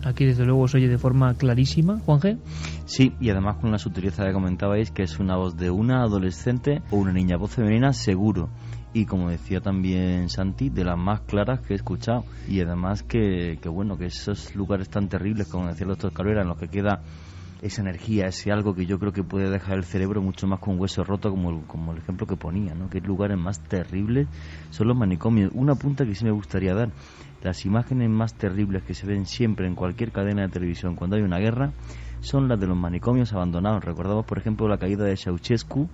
Aquí desde luego se oye de forma clarísima, Juan G. Sí, y además con la sutileza que comentabais, que es una voz de una adolescente o una niña, voz femenina seguro. Y como decía también Santi, de las más claras que he escuchado. Y además que bueno, que esos lugares tan terribles, como decía el doctor Cabrera, en los que queda esa energía, ese algo que yo creo que puede dejar el cerebro mucho más con hueso roto, como el ejemplo que ponía, ¿no? Que lugares más terribles son los manicomios. Una punta que sí me gustaría dar: las imágenes más terribles que se ven siempre en cualquier cadena de televisión cuando hay una guerra son las de los manicomios abandonados. Recordamos, por ejemplo, la caída de Ceausescu,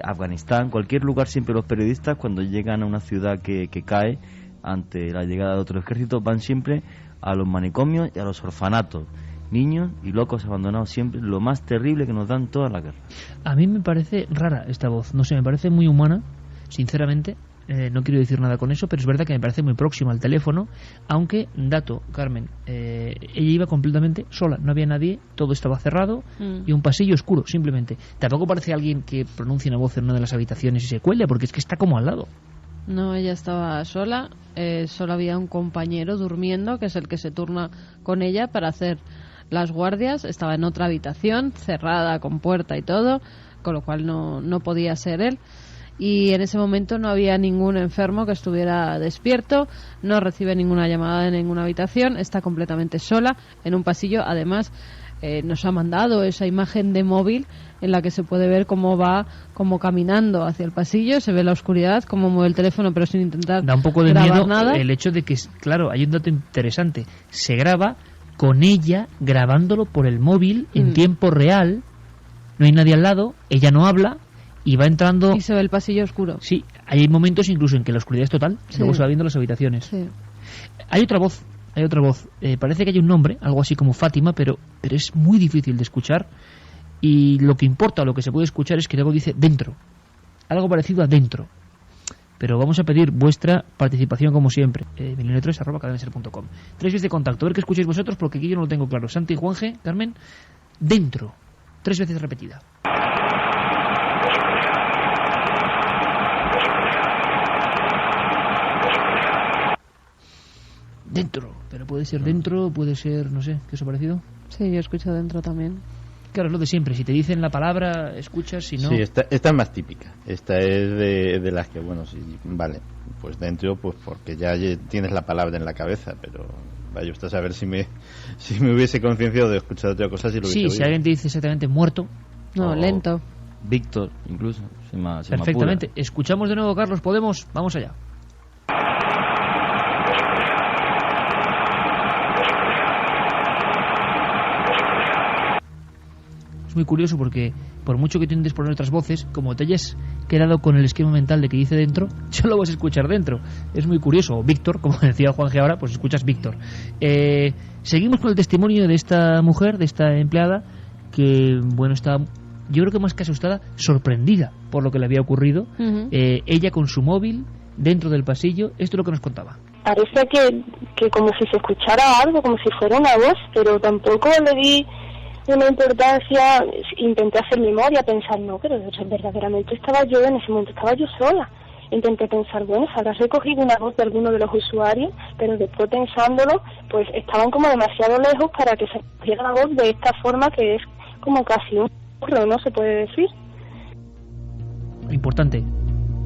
Afganistán, cualquier lugar. Siempre los periodistas, cuando llegan a una ciudad que cae ante la llegada de otro ejército, van siempre a los manicomios y a los orfanatos. Niños y locos abandonados, siempre lo más terrible que nos dan toda la guerra. A mí me parece rara esta voz, no sé, me parece muy humana, sinceramente. No quiero decir nada con eso, pero es verdad que me parece muy próxima al teléfono. Aunque, dato, Carmen, ella iba completamente sola, no había nadie, todo estaba cerrado y un pasillo oscuro, simplemente. Tampoco parece alguien que pronuncie una voz en una de las habitaciones y se cuele, porque es que está como al lado. No, ella estaba sola, solo había un compañero durmiendo, que es el que se turna con ella para hacer las guardias. Estaba en otra habitación, cerrada, con puerta y todo, con lo cual no podía ser él. Y en ese momento no había ningún enfermo que estuviera despierto, no recibe ninguna llamada de ninguna habitación, está completamente sola en un pasillo. Además, nos ha mandado esa imagen de móvil en la que se puede ver cómo va como caminando hacia el pasillo, se ve la oscuridad, cómo mueve el teléfono pero sin intentar da un poco de grabar miedo nada. El hecho de que, claro, hay un dato interesante, se graba con ella grabándolo por el móvil en tiempo real, no hay nadie al lado, ella no habla y va entrando... Y se ve el pasillo oscuro. Sí, hay momentos incluso en que la oscuridad es total, Sí. luego se va viendo las habitaciones. Sí. Hay otra voz, parece que hay un nombre, algo así como Fátima, pero es muy difícil de escuchar, y lo que importa, lo que se puede escuchar es que luego dice dentro, algo parecido a dentro. pero vamos a pedir vuestra participación como siempre. milenio3@cadenaser.com. 3 veces de contacto, a ver qué escucháis vosotros, porque aquí yo no lo tengo claro. Santi, Juanje, Carmen, dentro, 3 veces repetida. Dentro, pero puede ser dentro, puede ser, no sé, ¿qué os ha parecido? Sí, yo escucho dentro también. Claro, es lo de siempre, si te dicen la palabra, escuchas, si no... Sí, esta es más típica. Esta es de las que, bueno, sí, vale, pues dentro, pues porque ya tienes la palabra en la cabeza, pero vaya usted a saber si me hubiese concienciado de escuchar otra cosa si lo hubiese Sí, oído. si alguien te dice exactamente muerto... No, lento. Víctor, incluso. Perfectamente. Escuchamos de nuevo, Carlos, ¿podemos? Vamos allá. Es muy curioso porque por mucho que intentes poner otras voces, como te hayas quedado con el esquema mental de que dice dentro, solo vas a escuchar dentro. Es muy curioso. Víctor, como decía Juanje ahora, pues escuchas Víctor. Seguimos con el testimonio de esta mujer, de esta empleada, que, bueno, está, yo creo que más que asustada, sorprendida por lo que le había ocurrido. Ella con su móvil dentro del pasillo. Esto es lo que nos contaba. Parece que como si se escuchara algo, como si fuera una voz, pero tampoco le di una importancia. Intenté hacer memoria, pensar, no, pero verdaderamente estaba yo, en ese momento estaba yo sola. Intenté pensar, bueno, se habrá recogido una voz de alguno de los usuarios, pero después pensándolo, pues estaban como demasiado lejos para que se cogiera la voz de esta forma que es como casi un burro, ¿no? Se puede decir. Importante.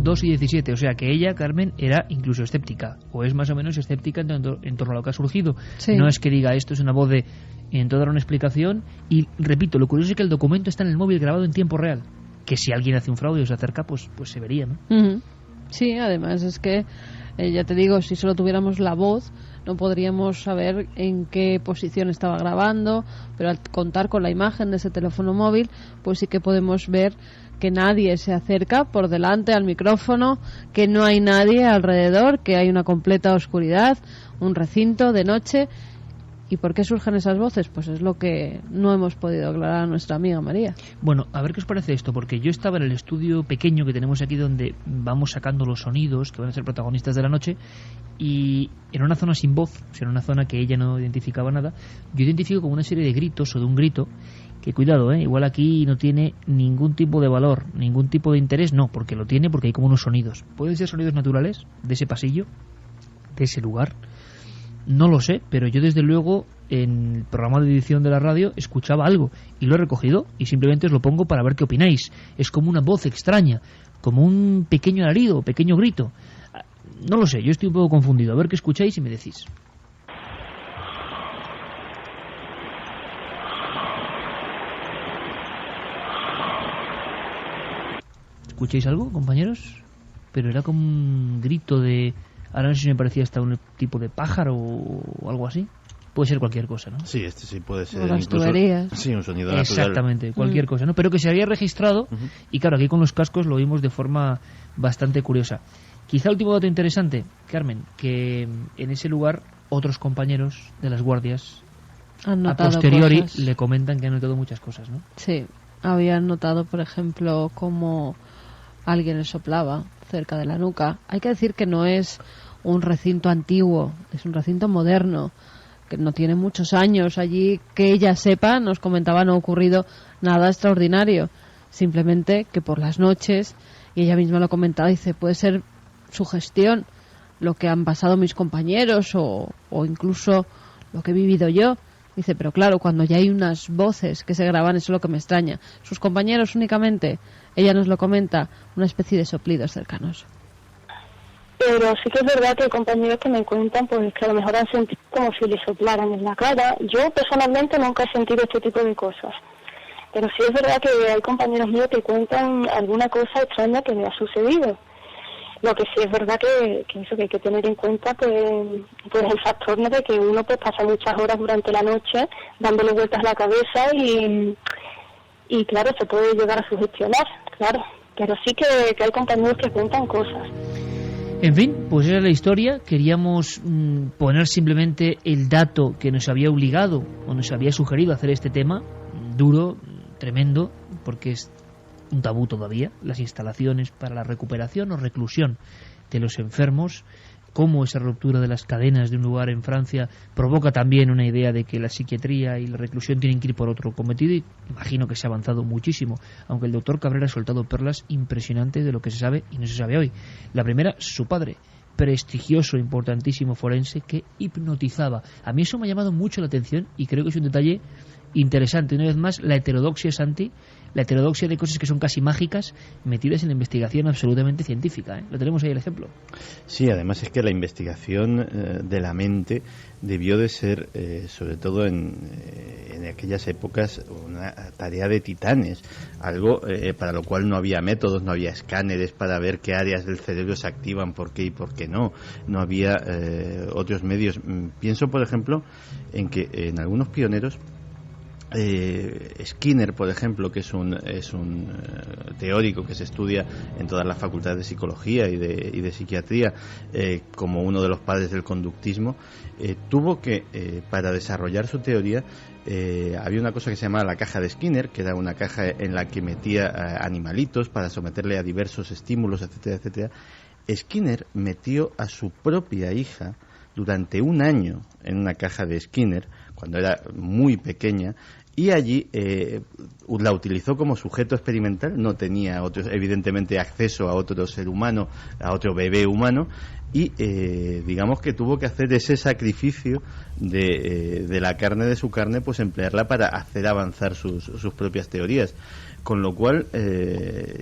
2 y 17, o sea que ella, Carmen, era incluso escéptica, o es más o menos escéptica en torno a lo que ha surgido. Sí. No es que diga esto es una voz de... Intentó dar una explicación y, repito, lo curioso es que el documento está en el móvil grabado en tiempo real, que si alguien hace un fraude o se acerca, pues se vería, ¿no? Sí, además es que, ya te digo, si solo tuviéramos la voz, no podríamos saber en qué posición estaba grabando, pero al contar con la imagen de ese teléfono móvil, pues sí que podemos ver que nadie se acerca por delante al micrófono, que no hay nadie alrededor, que hay una completa oscuridad, un recinto de noche. ¿Y por qué surgen esas voces? Pues es lo que no hemos podido aclarar a nuestra amiga María. Bueno, a ver qué os parece esto, porque yo estaba en el estudio pequeño que tenemos aquí donde vamos sacando los sonidos que van a ser protagonistas de la noche, y en una zona sin voz, o sea, en una zona que ella no identificaba nada, yo identifico como una serie de gritos o de un grito que, cuidado, igual aquí no tiene ningún tipo de valor, ningún tipo de interés, no, porque lo tiene, porque hay como unos sonidos. ¿Pueden ser sonidos naturales de ese pasillo, de ese lugar? No lo sé, pero yo desde luego en el programa de edición de la radio escuchaba algo y lo he recogido y simplemente os lo pongo para ver qué opináis. Es como una voz extraña, como un pequeño alarido, pequeño grito. No lo sé, yo estoy un poco confundido. A ver qué escucháis y me decís. ¿Escucháis algo, compañeros? Pero era como un grito de... Ahora no sé si me parecía hasta un tipo de pájaro o algo así. Puede ser cualquier cosa, ¿no? Sí, este sí puede ser. O las tuberías. Sí, un sonido natural. Exactamente, cualquier cosa, ¿no? Pero que se había registrado y claro, aquí con los cascos lo oímos de forma bastante curiosa. Quizá último dato interesante, Carmen, que en ese lugar otros compañeros de las guardias Han a notado posteriori cosas. le comentan que han notado muchas cosas, ¿no? Sí, habían notado, por ejemplo, cómo alguien le soplaba cerca de la nuca. Hay que decir que no es un recinto antiguo, es un recinto moderno, que no tiene muchos años. Allí, que ella sepa, nos comentaba, no ha ocurrido nada extraordinario. Simplemente que por las noches, y ella misma lo comentaba, dice, puede ser sugestión lo que han pasado mis compañeros o incluso lo que he vivido yo. Dice, pero claro, cuando ya hay unas voces que se graban, eso es lo que me extraña. Sus compañeros únicamente, ella nos lo comenta, una especie de soplidos cercanos. Pero sí que es verdad que hay compañeros que me cuentan pues que a lo mejor han sentido como si le soplaran en la cara. Yo personalmente nunca he sentido este tipo de cosas. Pero sí es verdad que hay compañeros míos que cuentan alguna cosa extraña que le ha sucedido. Lo que sí es verdad que eso que hay que tener en cuenta pues el factor, ¿no?, de que uno pues pasa muchas horas durante la noche dándole vueltas a la cabeza y claro, se puede llegar a sugestionar, claro. Pero sí que hay compañeros que cuentan cosas. En fin, pues esa es la historia. Queríamos poner simplemente el dato que nos había obligado o nos había sugerido hacer este tema, duro, tremendo, porque es un tabú todavía, las instalaciones para la recuperación o reclusión de los enfermos, cómo esa ruptura de las cadenas de un lugar en Francia provoca también una idea de que la psiquiatría y la reclusión tienen que ir por otro cometido, y imagino que se ha avanzado muchísimo, aunque el doctor Cabrera ha soltado perlas impresionantes de lo que se sabe y no se sabe hoy. La primera, su padre, prestigioso, importantísimo forense que hipnotizaba. A mí eso me ha llamado mucho la atención y creo que es un detalle interesante. Una vez más, la heterodoxia, Santi, la heterodoxia de cosas que son casi mágicas metidas en la investigación absolutamente científica, ¿eh? Lo tenemos ahí el ejemplo. Sí, además es que la investigación de la mente debió de ser, sobre todo en aquellas épocas, una tarea de titanes, algo para lo cual no había métodos, no había escáneres para ver qué áreas del cerebro se activan, por qué y por qué no había otros medios. Pienso, por ejemplo, en que en algunos pioneros, Skinner, por ejemplo, que es un teórico que se estudia en todas las facultades de psicología y de psiquiatría, como uno de los padres del conductismo, tuvo que, para desarrollar su teoría, había una cosa que se llamaba la caja de Skinner, que era una caja en la que metía animalitos para someterle a diversos estímulos, etcétera, etcétera. Skinner metió a su propia hija durante un año en una caja de Skinner, cuando era muy pequeña, y allí la utilizó como sujeto experimental. No tenía evidentemente acceso a otro ser humano, a otro bebé humano, y digamos que tuvo que hacer ese sacrificio de la carne de su carne, pues emplearla para hacer avanzar sus propias teorías. Con lo cual,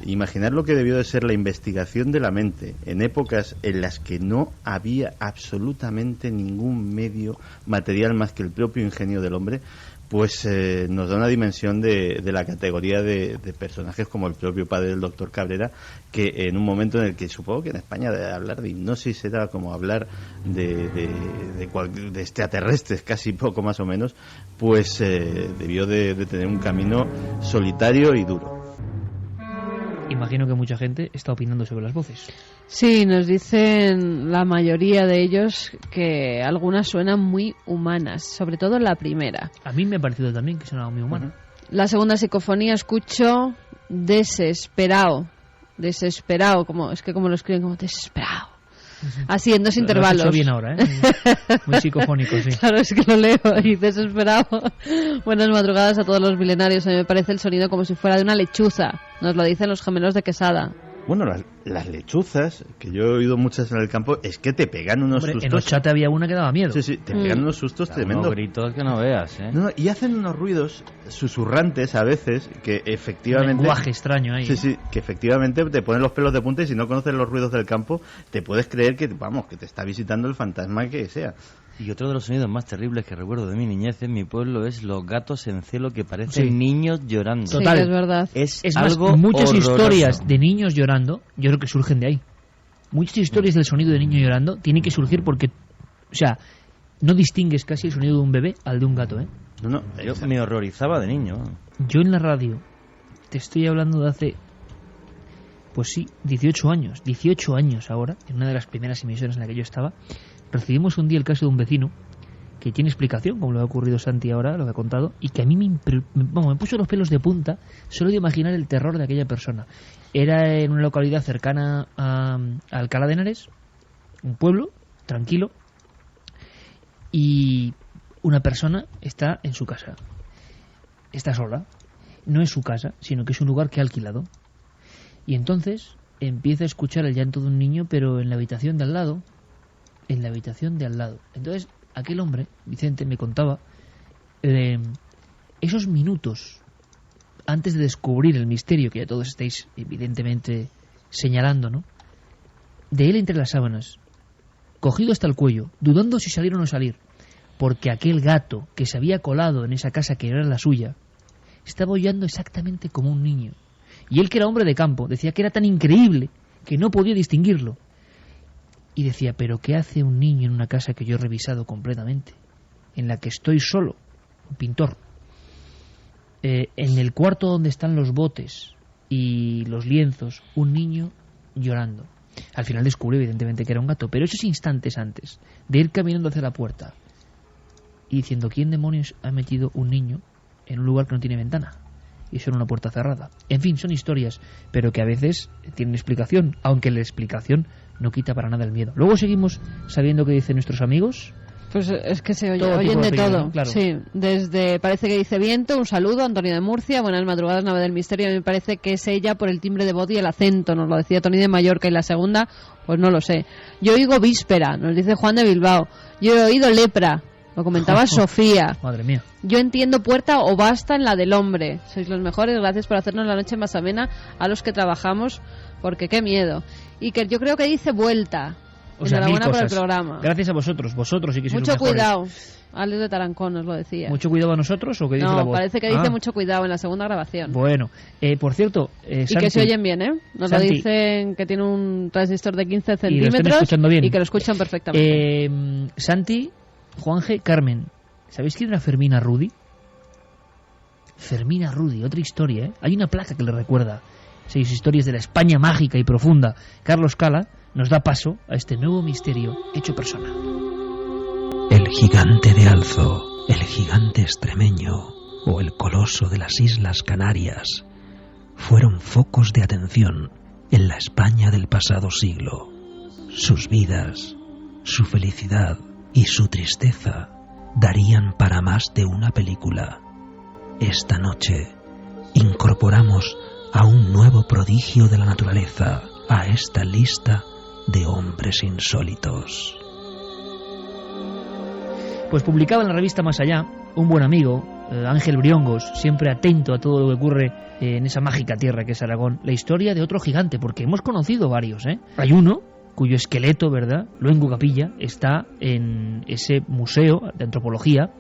imaginar lo que debió de ser la investigación de la mente en épocas en las que no había absolutamente ningún medio material más que el propio ingenio del hombre, pues nos da una dimensión de la categoría de personajes como el propio padre del doctor Cabrera, que en un momento en el que supongo que en España hablar de hipnosis era como hablar de extraterrestres, casi poco más o menos, pues debió de tener un camino solitario y duro. Imagino que mucha gente está opinando sobre las voces. Sí, nos dicen la mayoría de ellos que algunas suenan muy humanas, sobre todo la primera. A mí me ha parecido también que sonaba muy humana. La segunda psicofonía escucho desesperado, como lo escriben, como desesperado. Así, en dos intervalos. Lo has hecho bien ahora, ¿eh? Muy psicofónico, sí. Claro, es que lo leo y desesperado. Buenas madrugadas a todos los milenarios. A mí me parece el sonido como si fuera de una lechuza. Nos lo dicen los gemelos de Quesada. Bueno, las lechuzas, que yo he oído muchas en el campo, es que te pegan unos sustos. En Ochate había una que daba miedo. Sí, te pegan unos sustos tremendos. Unos gritos que no veas, ¿eh? No, y hacen unos ruidos susurrantes a veces, que efectivamente... Un lenguaje extraño ahí. Sí, que efectivamente te ponen los pelos de punta, y si no conoces los ruidos del campo, te puedes creer que, que te está visitando el fantasma que sea. Y otro de los sonidos más terribles que recuerdo de mi niñez en mi pueblo es los gatos en celo que parecen niños llorando. Total, sí, es verdad. Es algo más, muchas horroroso. Historias de niños llorando, yo creo que surgen de ahí. Muchas historias del sonido de niño llorando tienen que surgir porque, o sea, no distingues casi el sonido de un bebé al de un gato, ¿eh? No, yo me horrorizaba de niño. Yo en la radio, te estoy hablando de hace, pues sí, 18 años ahora, en una de las primeras emisoras en la que yo estaba, recibimos un día el caso de un vecino que tiene explicación, como lo ha ocurrido Santi ahora, lo que ha contado, y que a mí me puso los pelos de punta solo de imaginar el terror de aquella persona. Era en una localidad cercana a Alcalá de Henares, un pueblo tranquilo, y una persona está en su casa. Está sola. No es su casa, sino que es un lugar que ha alquilado. Y entonces empieza a escuchar el llanto de un niño, pero en la habitación de al lado. Entonces aquel hombre, Vicente, me contaba esos minutos antes de descubrir el misterio que ya todos estáis evidentemente señalando, ¿no? De él entre las sábanas, cogido hasta el cuello, dudando si salir o no salir, porque aquel gato que se había colado en esa casa que era la suya estaba aullando exactamente como un niño. Y él, que era hombre de campo, decía que era tan increíble que no podía distinguirlo. Y decía, ¿pero qué hace un niño en una casa que yo he revisado completamente? En la que estoy solo, un pintor. En el cuarto donde están los botes y los lienzos, un niño llorando. Al final descubrió evidentemente que era un gato, pero esos instantes antes de ir caminando hacia la puerta y diciendo, ¿quién demonios ha metido un niño en un lugar que no tiene ventana? y son una puerta cerrada. En fin, son historias, pero que a veces tienen explicación, aunque la explicación no quita para nada el miedo. Luego seguimos sabiendo qué dicen nuestros amigos. Pues es que se Todo oyen de opinión, todo, ¿no? Claro. sí, desde parece que dice viento, un saludo, Antonio de Murcia, buenas madrugadas, nave del misterio, a mí me parece que es ella por el timbre de voz y el acento, nos lo decía Tony de Mallorca, y la segunda, pues no lo sé. Yo oigo víspera, nos dice Juan de Bilbao, yo he oído lepra, lo comentaba Sofía. Madre mía. Yo entiendo puerta o basta en la del hombre, sois los mejores, gracias por hacernos la noche más amena a los que trabajamos, porque qué miedo. Y que yo creo que dice vuelta. O sea, Enhorabuena por el cosas. programa. Gracias a vosotros sí que sois Mucho los mejores. cuidado. Alex de Tarancón nos lo decía. ¿Mucho cuidado a nosotros o qué dice la No, voz? parece que dice mucho cuidado en la segunda grabación. Bueno, por cierto, y Santi, que se oyen bien, ¿eh? Nos Santi, lo dicen que tiene un transistor de 15 y lo están centímetros escuchando bien. y que lo escuchan perfectamente. Santi, Juanje, Carmen, ¿sabéis quién era Fermina Rudi? Fermina Rudi, otra historia, ¿eh? Hay una placa que le recuerda 6 historias de la España mágica y profunda. Carlos Cala nos da paso a este nuevo misterio hecho persona. El gigante de Alzo, el gigante extremeño o el coloso de las Islas Canarias fueron focos de atención en la España del pasado siglo. Sus vidas, su felicidad y su tristeza darían para más de una película. Esta noche incorporamos a un nuevo prodigio de la naturaleza a esta lista de hombres insólitos. Pues publicaba en la revista Más Allá un buen amigo, Ángel Briongos, siempre atento a todo lo que ocurre en esa mágica tierra que es Aragón, la historia de otro gigante, porque hemos conocido varios, ¿eh? Hay uno cuyo esqueleto, ¿verdad?, Luengo Capilla, está en ese museo de antropología,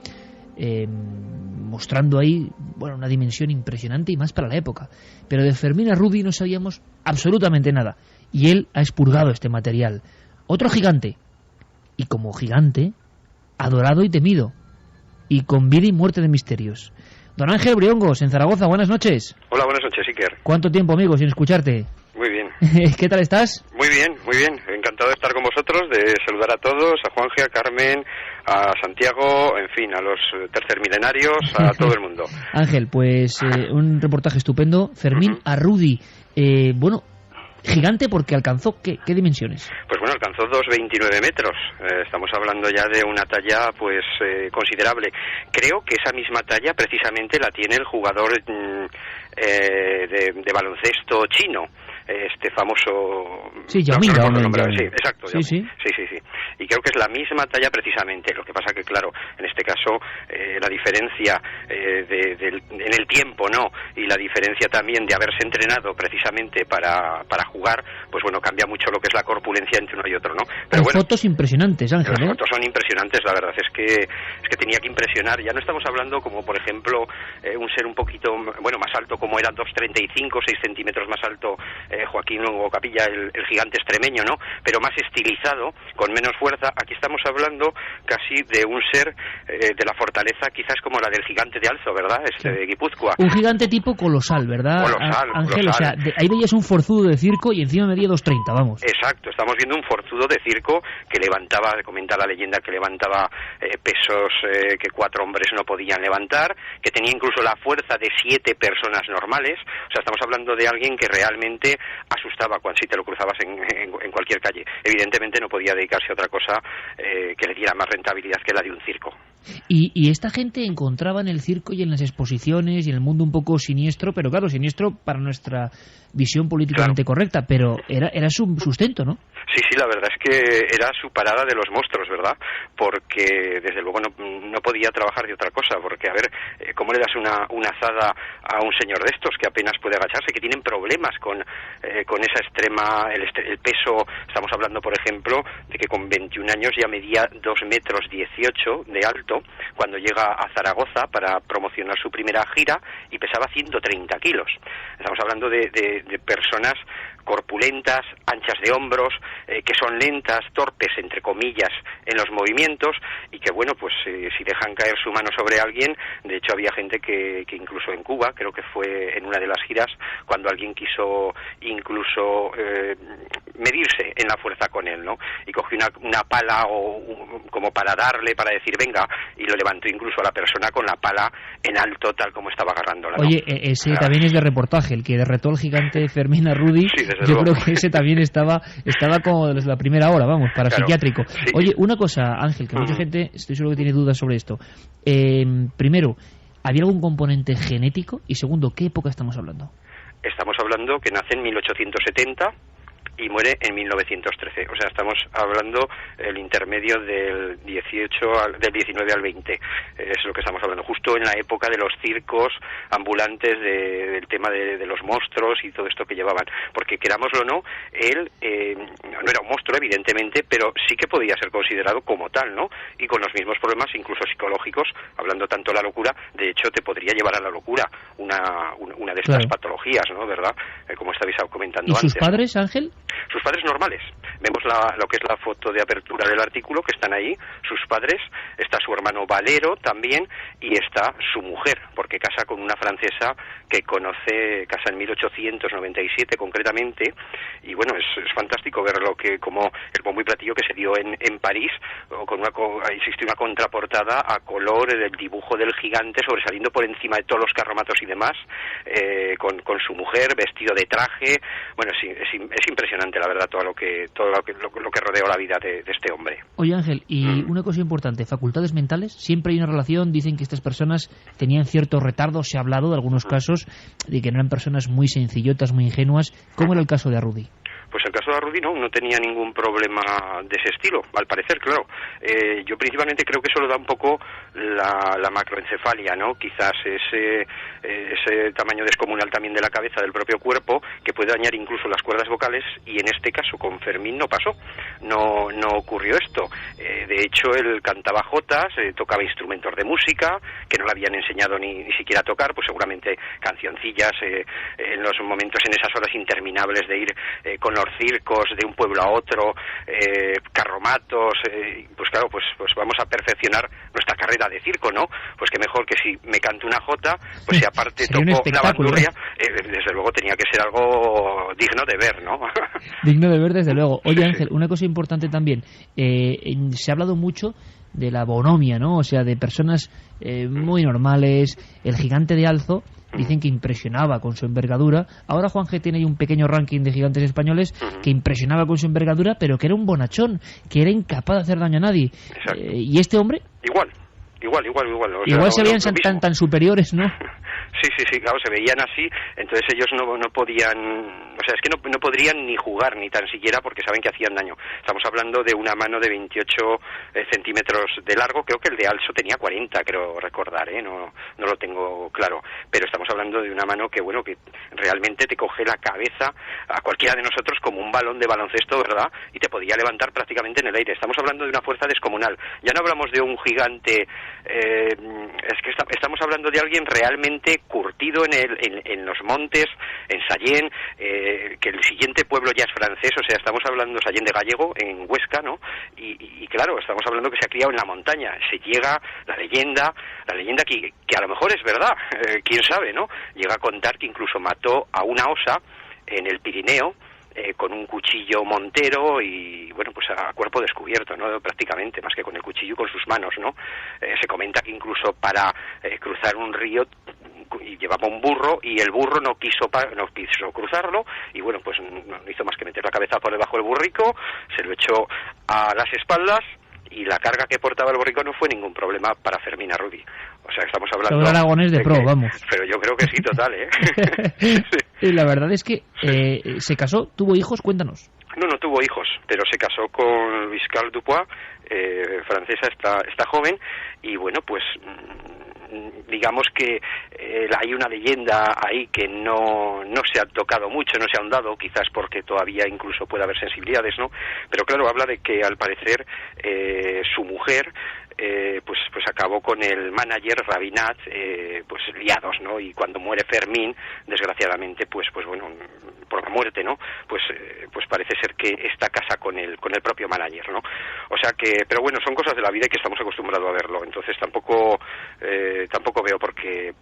mostrando ahí, bueno, una dimensión impresionante y más para la época. Pero de Fermina Rudi no sabíamos absolutamente nada, y él ha expurgado este material. Otro gigante, y como gigante, adorado y temido, y con vida y muerte de misterios. Don Ángel Briongos, en Zaragoza, buenas noches. Hola, buenas noches, Iker. ¿Cuánto tiempo, amigo, sin escucharte? Muy bien. ¿Qué tal estás? Muy bien, muy bien. Encantado de estar con vosotros, de saludar a todos, a Juanje, a Carmen, a Santiago, en fin, a los tercermilenarios, a todo el mundo. Ángel, pues un reportaje estupendo. Fermín Arrudi, bueno, gigante porque alcanzó, ¿qué dimensiones? Pues bueno, alcanzó 2,29 metros. Estamos hablando ya de una talla pues considerable. Creo que esa misma talla precisamente la tiene el jugador de baloncesto chino, este famoso... Sí, Yao Ming. Sí, exacto. Sí. Sí. Y creo que es la misma talla precisamente. Lo que pasa que, claro, en este caso la diferencia en el tiempo, ¿no? Y la diferencia también de haberse entrenado precisamente para jugar, pues bueno, cambia mucho lo que es la corpulencia entre uno y otro, ¿no? Pero bueno, fotos impresionantes, Ángel. Las fotos son impresionantes, la verdad es que tenía que impresionar. Ya no estamos hablando como, por ejemplo, un ser un poquito, bueno, más alto, como era 2,35, 6 centímetros más alto Joaquín Luengo Capilla, el gigante extremeño, ¿no? Pero más estilizado, con menos fuerza. Aquí estamos hablando casi de un ser de la fortaleza, quizás como la del gigante de Alzo, ¿verdad? De Guipúzcoa. Un gigante tipo colosal, ¿verdad? Colosal, Ángel, colosal. O sea, ahí veías un forzudo de circo y encima medía 2,30, vamos. Exacto, estamos viendo un forzudo de circo que levantaba, comenta la leyenda, que levantaba pesos que 4 hombres no podían levantar, que tenía incluso la fuerza de 7 personas normales. O sea, estamos hablando de alguien que realmente asustaba cuando si te lo cruzabas en cualquier calle. Evidentemente no podía dedicarse a otra cosa que le diera más rentabilidad que la de un circo. Y esta gente encontraba en el circo y en las exposiciones y en el mundo un poco siniestro, pero claro, siniestro para nuestra visión políticamente correcta, pero era su sustento, ¿no? Sí, la verdad es que era su parada de los monstruos, ¿verdad? Porque desde luego no podía trabajar de otra cosa, porque a ver, ¿cómo le das una azada a un señor de estos que apenas puede agacharse, que tienen problemas con esa extrema, el peso? Estamos hablando, por ejemplo, de que con 21 años ya medía 2,18 metros de alto cuando llega a Zaragoza para promocionar su primera gira y pesaba 130 kilos. Estamos hablando de personas corpulentas, anchas de hombros, que son lentas, torpes, entre comillas, en los movimientos, y que, bueno, pues si dejan caer su mano sobre alguien, de hecho había gente que incluso en Cuba, creo que fue en una de las giras, cuando alguien quiso incluso medirse en la fuerza con él, ¿no? Y cogió una pala como para darle, para decir venga, y lo levantó incluso a la persona con la pala en alto, tal como estaba agarrándola, ¿no? Oye, ese también es de reportaje, el que derretó al gigante Fermín Arrudi. Sí, yo creo que ese también estaba como desde la primera hora, vamos, para psiquiátrico. Sí. Oye, una cosa, Ángel, que mucha gente, estoy seguro que tiene dudas sobre esto. Primero, ¿había algún componente genético? Y segundo, ¿qué época estamos hablando? Estamos hablando que nace en 1870 y muere en 1913. O sea, estamos hablando el intermedio del 19 al 20. Es lo que estamos hablando, justo en la época de los circos ambulantes, del tema de los monstruos y todo esto que llevaban. Porque, querámoslo o no, él no era un monstruo, evidentemente, pero sí que podía ser considerado como tal, ¿no? Y con los mismos problemas, incluso psicológicos, hablando tanto de la locura, de hecho, te podría llevar a la locura una de estas patologías, ¿no? ¿Verdad? Como estabais comentando antes. ¿Y sus padres, Ángel? Sus padres normales. Vemos lo que es la foto de apertura del artículo, que están ahí, sus padres, está su hermano Valero también, y está su mujer, porque casa con una francesa que casa en 1897 concretamente, y bueno, es fantástico ver como el bombo y platillo que se dio en París, existe una contraportada a color del dibujo del gigante sobresaliendo por encima de todos los carromatos y demás, con su mujer vestido de traje. Bueno, sí, es impresionante, la verdad, todo lo que rodeó la vida de este hombre. Oye, Ángel, y una cosa importante, facultades mentales, siempre hay una relación, dicen que estas personas tenían cierto retardo, se ha hablado de algunos casos de que no eran personas muy sencillotas, muy ingenuas. ¿Cómo era el caso de Arrudi? Pues el caso de Arrudi no tenía ningún problema de ese estilo, al parecer, claro. Yo principalmente creo que eso lo da un poco la macroencefalia, ¿no? Quizás ese tamaño descomunal también de la cabeza, del propio cuerpo, que puede dañar incluso las cuerdas vocales, y en este caso con Fermín no pasó, no ocurrió esto. De hecho, él cantaba jotas, tocaba instrumentos de música, que no le habían enseñado ni siquiera a tocar, pues seguramente cancioncillas en los momentos, en esas horas interminables de ir con los circos de un pueblo a otro, carromatos, pues claro, pues vamos a perfeccionar nuestra carrera de circo, ¿no? Pues que mejor que si me canto una jota, pues si aparte toco la bandurria, desde luego tenía que ser algo digno de ver, ¿no? Digno de ver, desde luego. Oye, Ángel, una cosa importante también, se ha hablado mucho de la bonomia, ¿no? O sea, de personas muy normales. El gigante de Alzo dicen que impresionaba con su envergadura. Ahora Juan G tiene ahí un pequeño ranking de gigantes españoles que impresionaba con su envergadura, pero que era un bonachón, que era incapaz de hacer daño a nadie. ¿Y este hombre? Igual. Igual se veían tan superiores, ¿no? Sí, claro, se veían así, entonces ellos no podían, o sea, es que no podrían ni jugar ni tan siquiera porque saben que hacían daño. Estamos hablando de una mano de 28 centímetros de largo, creo que el de Alzo tenía 40, creo recordar, no lo tengo claro, pero estamos hablando de una mano que, bueno, que realmente te coge la cabeza a cualquiera de nosotros como un balón de baloncesto, ¿verdad? Y te podía levantar prácticamente en el aire. Estamos hablando de una fuerza descomunal. Ya no hablamos de un gigante, es que estamos hablando de alguien realmente curtido en los montes, en Sallén, que el siguiente pueblo ya es francés, o sea, estamos hablando Sallén de Gallego, en Huesca, ¿no? Y claro, estamos hablando que se ha criado en la montaña. Se llega la leyenda que a lo mejor es verdad, quién sabe, ¿no? Llega a contar que incluso mató a una osa en el Pirineo, con un cuchillo montero y, bueno, pues a cuerpo descubierto, ¿no? Prácticamente, más que con el cuchillo y con sus manos, ¿no? Se comenta que incluso para cruzar un río y llevaba un burro y el burro no quiso cruzarlo y, bueno, pues no hizo más que meter la cabeza por debajo del burrico, se lo echó a las espaldas y la carga que portaba el borrico no fue ningún problema para Fermín Arrudi. O sea, estamos hablando... Todo aragonés de pro, vamos. Pero yo creo que sí, total, Sí. Y la verdad es que se casó, tuvo hijos, cuéntanos. No tuvo hijos, pero se casó con Louise Carl Dupois, francesa, esta joven, y bueno, pues digamos que hay una leyenda ahí que no se ha tocado mucho, no se ha ahondado, quizás porque todavía incluso puede haber sensibilidades, ¿no? Pero claro, habla de que al parecer su mujer pues acabó con el manager Rabinat pues liados, ¿no? Y cuando muere Fermín, desgraciadamente, pues bueno, por la muerte, ¿no? Pues parece ser que está casa con el propio manager, ¿no? O sea que, pero bueno, son cosas de la vida y que estamos acostumbrados a verlo, entonces tampoco veo por qué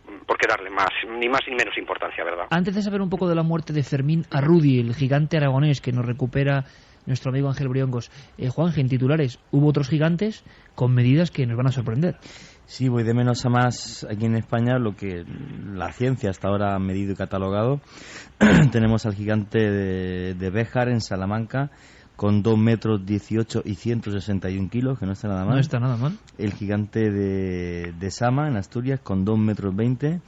darle ni más ni menos importancia, ¿verdad? Antes de saber un poco de la muerte de Fermín Arrudi, el gigante aragonés que nos recupera nuestro amigo Ángel Briongos, Juanje, en titulares, hubo otros gigantes con medidas que nos van a sorprender. Sí, voy de menos a más aquí en España, lo que la ciencia hasta ahora ha medido y catalogado. Tenemos al gigante de Béjar en Salamanca, con 2 metros 18 y 161 kilos, que no está nada mal. No está nada mal. El gigante de Sama, en Asturias, con 2 metros 20.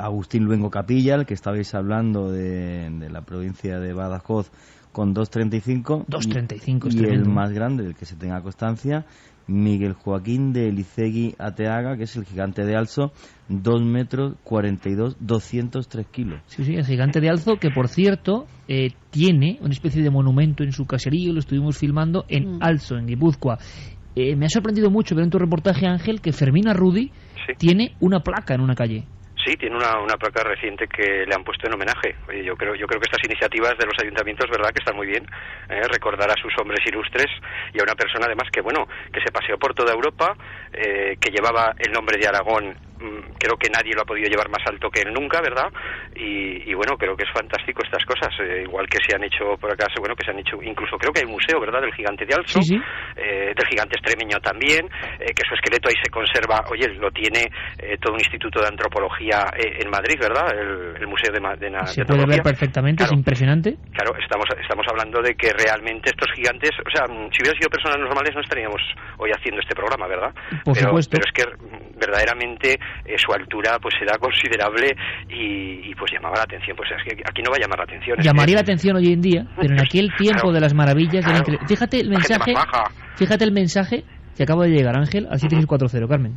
Agustín Luengo Capilla, el que estabais hablando de la provincia de Badajoz, con 2,35. 2,35 es tremendo. Y el más grande, del que se tenga constancia, Miguel Joaquín de Elicegui Ateaga, que es el gigante de Alzo, 2 metros 42, 203 kilos. Sí, el gigante de Alzo, que por cierto tiene una especie de monumento en su caserío, lo estuvimos filmando en Alzo, en Guipúzcoa. Me ha sorprendido mucho ver en tu reportaje, Ángel, que Fermín Arrudi tiene una placa en una calle. Sí, tiene una placa reciente que le han puesto en homenaje. Oye, yo creo que estas iniciativas de los ayuntamientos, verdad, que están muy bien, recordar a sus hombres ilustres y a una persona además que se paseó por toda Europa, que llevaba el nombre de Aragón. Creo que nadie lo ha podido llevar más alto que él nunca, ¿verdad? Y bueno, creo que es fantástico estas cosas, igual que se han hecho por acá, bueno, que se han hecho, incluso creo que hay un museo, ¿verdad?, del gigante de Alzo, del gigante extremeño también, que su esqueleto ahí se conserva, oye, lo tiene todo un instituto de antropología en Madrid, ¿verdad?, el museo de se puede ver perfectamente, claro, es impresionante. Claro, estamos hablando de que realmente estos gigantes, o sea, si hubieran sido personas normales no estaríamos hoy haciendo este programa, ¿verdad? Por supuesto. Pero es que verdaderamente su altura pues era considerable y pues llamaba la atención. Pues es que aquí no va a llamar la atención. Llamaría la atención hoy en día, pero en aquel tiempo de las maravillas, fíjate el mensaje que acaba de llegar, Ángel, al 7640, Carmen.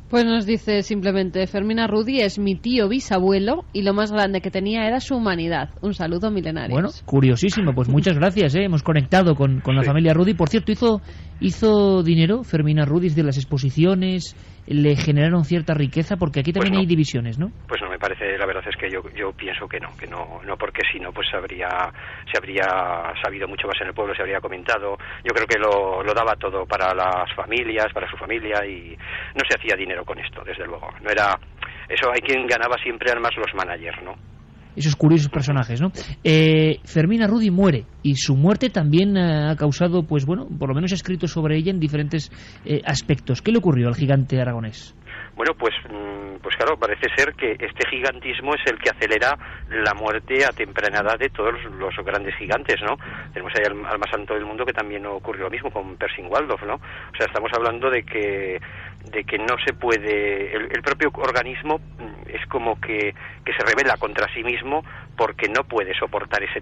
Pues nos dice simplemente: Fermín Arrudi es mi tío bisabuelo y lo más grande que tenía era su humanidad. Un saludo, milenarios. Bueno, curiosísimo, pues muchas gracias, hemos conectado con la familia Arrudi. Por cierto, hizo dinero Fermín Arrudi de las exposiciones, le generaron cierta riqueza, porque aquí también hay divisiones, ¿no? Pues no me parece, la verdad es que yo pienso que no, porque si no, pues se habría sabido mucho más en el pueblo, se habría comentado. Yo creo que lo daba todo para las familias, para su familia, y no se hacía dinero con esto, desde luego. No era eso, hay quien ganaba siempre, además, los managers, ¿no? Esos curiosos personajes, ¿no? Fermín Arrudi muere, y su muerte también ha causado, pues bueno, por lo menos ha escrito sobre ella en diferentes aspectos. ¿Qué le ocurrió al gigante aragonés? Bueno, pues claro, parece ser que este gigantismo es el que acelera la muerte a temprana edad de todos los grandes gigantes, ¿no? Tenemos ahí al más santo del mundo, que también ocurrió lo mismo con Pershing Waldorf, ¿no? O sea, estamos hablando de que no se puede, el propio organismo es como que se rebela contra sí mismo porque no puede soportar ese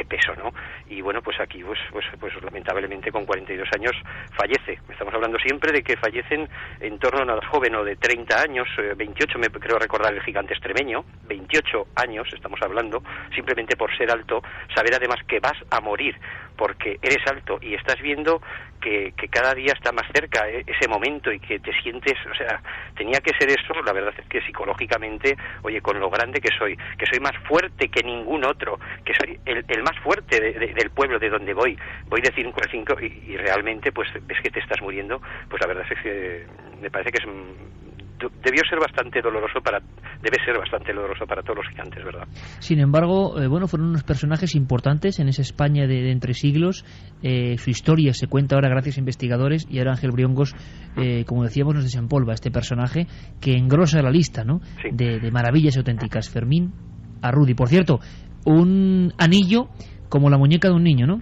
peso, ¿no? Y bueno, pues aquí pues lamentablemente con 42 años fallece. Estamos hablando siempre de que fallecen en torno a una edad joven, o de 30 años, 28 me creo recordar el gigante extremeño, 28 años estamos hablando, simplemente por ser alto, saber además que vas a morir porque eres alto y estás viendo que cada día está más cerca ese momento, y que te sientes, o sea, tenía que ser eso. La verdad es que psicológicamente, oye, con lo grande que soy más fuerte que ningún otro, que soy el más fuerte del pueblo de donde voy de 5 a 5, y realmente pues ves que te estás muriendo, pues la verdad es que me parece que debe ser bastante doloroso para todos los gigantes, ¿verdad? Sin embargo, fueron unos personajes importantes en esa España de entre siglos. Su historia se cuenta ahora gracias a investigadores, y ahora Ángel Briongos, como decíamos, nos desempolva este personaje que engrosa la lista, ¿no? Sí. de maravillas auténticas. Fermín Arrudi. Por cierto, un anillo como la muñeca de un niño, ¿no?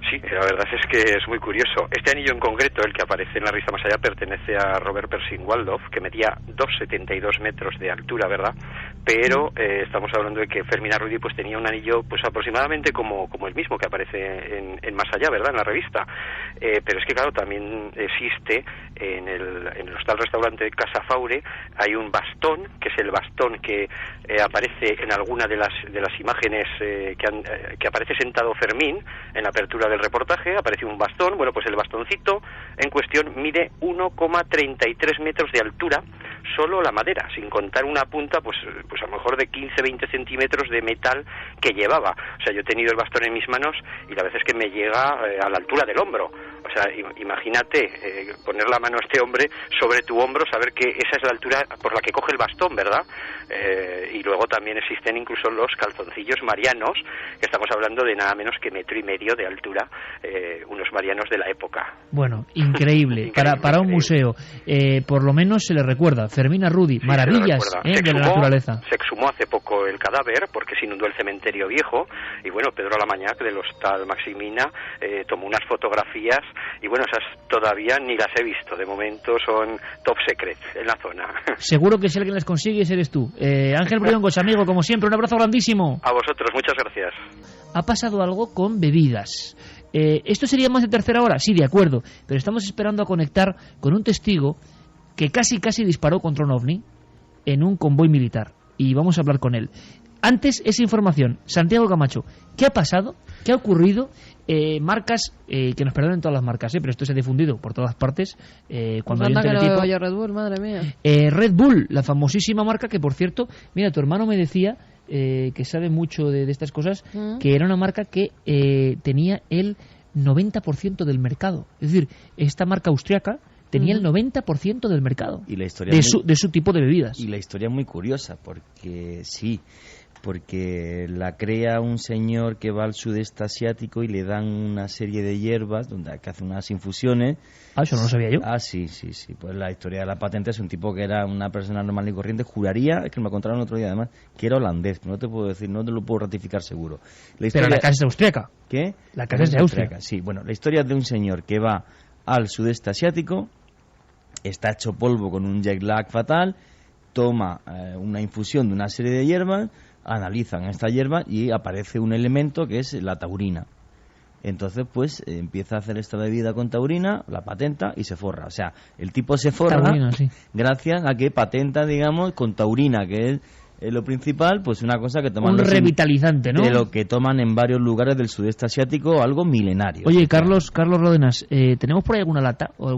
Sí, la verdad es que es muy curioso. Este anillo en concreto, el que aparece en la revista Más Allá, pertenece a Robert Pershing Waldorf, que medía 2,72 metros de altura, ¿verdad? Pero estamos hablando de que Fermín Arrudi pues tenía un anillo pues aproximadamente como el mismo que aparece en Más Allá, ¿verdad?, en la revista. Pero es que claro, también existe en los está el restaurante de Casa Faure, hay un bastón, que es el bastón que aparece en alguna de las imágenes que aparece sentado Fermín en la apertura del reportaje. Aparece un bastón. Bueno, pues el bastoncito en cuestión mide 1,33 metros de altura, solo la madera, sin contar una punta, pues a lo mejor de 15-20 centímetros de metal que llevaba. O sea, yo he tenido el bastón en mis manos y la verdad es que me llega a la altura del hombro. O sea, imagínate poner la mano a este hombre sobre tu hombro, saber que esa es la altura por la que coge el bastón, ¿verdad? Y luego también existen incluso los calzoncillos marianos, que estamos hablando de nada menos que 1,5 metros de altura, unos marianos de la época. Bueno, increíble. Para un museo, por lo menos se le recuerda. Fermín Arrudi, sí, maravillas de la naturaleza. Se exhumó hace poco el cadáver porque se inundó el cementerio viejo, y bueno, Pedro Alamagnac del Hostal Maximina tomó unas fotografías, y bueno, esas todavía ni las he visto, de momento son top secret en la zona. Seguro que si alguien las consigue eres tú. Ángel Briongos, amigo, como siempre, un abrazo grandísimo. A vosotros, muchas gracias. Ha pasado algo con bebidas. ¿Esto sería más de tercera hora? Sí, de acuerdo, pero estamos esperando a conectar con un testigo que casi disparó contra un ovni en un convoy militar, y vamos a hablar con él. Antes, esa información. Santiago Camacho, ¿qué ha pasado? ¿Qué ha ocurrido? Marcas, que nos perdonen todas las marcas, pero esto se ha difundido por todas partes. Cuando hay un teletipo, yo Red Bull, madre mía. Red Bull, la famosísima marca que, por cierto, mira, tu hermano me decía, que sabe mucho de estas cosas, que era una marca que tenía el 90% del mercado. Es decir, esta marca austriaca tenía el 90% del mercado, y la historia de su tipo de bebidas. Y la historia es muy curiosa, porque la crea un señor que va al sudeste asiático y le dan una serie de hierbas que hace unas infusiones. Ah, eso no lo sabía yo. Ah, sí. Pues la historia de la patente es un tipo que era una persona normal y corriente. Juraría, es que me contaron el otro día además, que era holandés. No te puedo decir, no te lo puedo ratificar seguro. Pero la casa es austriaca. ¿Qué? La casa es de Austria. Sí, bueno, la historia es de un señor que va al sudeste asiático, está hecho polvo con un jet lag fatal, toma una infusión de una serie de hierbas, analizan esta hierba y aparece un elemento que es la taurina. Entonces, pues, empieza a hacer esta bebida con taurina, la patenta y se forra. O sea, el tipo se forra taurina, sí, gracias a que patenta, digamos, con taurina, que es lo principal, pues una cosa que toman... Un revitalizante, ¿no? De lo que toman en varios lugares del sudeste asiático, algo milenario. Oye, Carlos Ródenas, ¿tenemos por ahí alguna lata o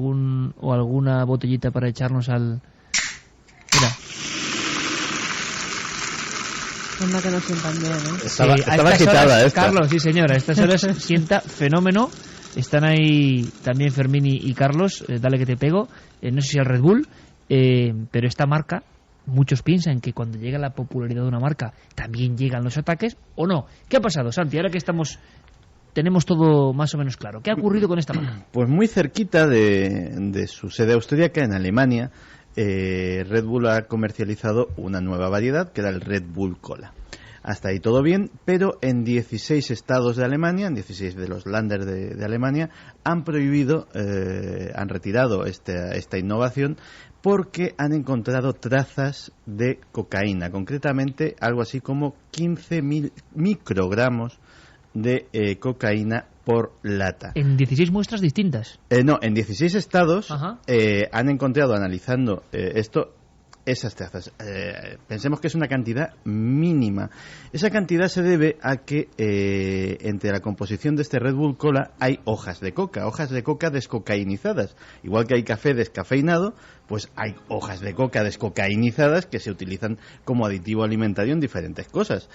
alguna botellita para echarnos al...? Mira. Anda que no sientan bien, ¿eh? Estaba agitada esta. Carlos, sí señora, a estas horas sienta fenómeno. Están ahí también Fermín y Carlos, dale que te pego. No sé si al Red Bull, pero esta marca, muchos piensan que cuando llega la popularidad de una marca también llegan los ataques, ¿o no? ¿Qué ha pasado, Santi? Ahora que tenemos todo más o menos claro. ¿Qué ha ocurrido con esta marca? Pues muy cerquita de su sede austríaca, en Alemania, Red Bull ha comercializado una nueva variedad, que era el Red Bull Cola. Hasta ahí todo bien, pero en 16 estados de Alemania, en 16 de los Länder de Alemania, han retirado esta innovación porque han encontrado trazas de cocaína, concretamente algo así como 15.000 microgramos de cocaína por lata. ¿En 16 muestras distintas? No, en 16 estados han encontrado, analizando esas trazas. Pensemos que es una cantidad mínima. Esa cantidad se debe a que entre la composición de este Red Bull Cola hay hojas de coca descocainizadas. Igual que hay café descafeinado, pues hay hojas de coca descocainizadas que se utilizan como aditivo alimentario en diferentes cosas.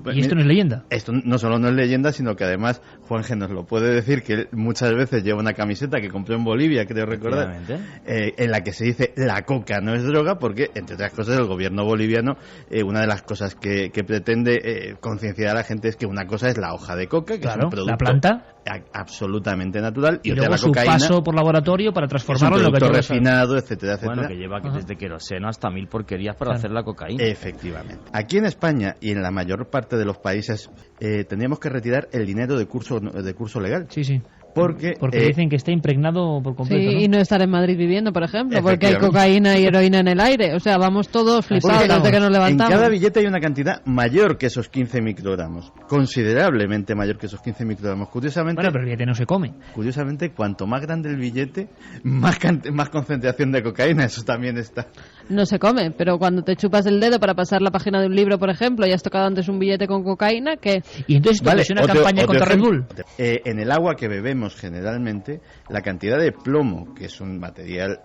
Pues, ¿y esto no es leyenda? Esto no solo no es leyenda, sino que además Juanje nos lo puede decir, que él muchas veces lleva una camiseta que compró en Bolivia, creo recordar, en la que se dice la coca no es droga, porque entre otras cosas el gobierno boliviano, una de las cosas que pretende concienciar a la gente es que una cosa es la hoja de coca, que es un producto, la planta, absolutamente natural, y luego la cocaína, su paso por laboratorio para transformarlo en lo que todo refinado, etcétera. Bueno, que lleva desde queroseno hasta 1000 porquerías para hacer la cocaína. Efectivamente. Aquí en España y en la mayor parte de los países tendríamos que retirar el dinero de curso legal. Sí. Porque dicen que está impregnado por completo, sí, ¿no? y no estar en Madrid viviendo, por ejemplo, porque hay cocaína y heroína en el aire. O sea, vamos todos flipados desde que nos levantamos. En cada billete hay una cantidad mayor que esos 15 microgramos, considerablemente mayor que esos 15 microgramos. Curiosamente, bueno, pero el billete no se come. Curiosamente, cuanto más grande el billete, más concentración de cocaína, eso también está. No se come, pero cuando te chupas el dedo para pasar la página de un libro, por ejemplo, y has tocado antes un billete con cocaína, ¿qué? Y entonces es una campaña contra Red Bull. En el agua que bebemos generalmente, la cantidad de plomo, que es un material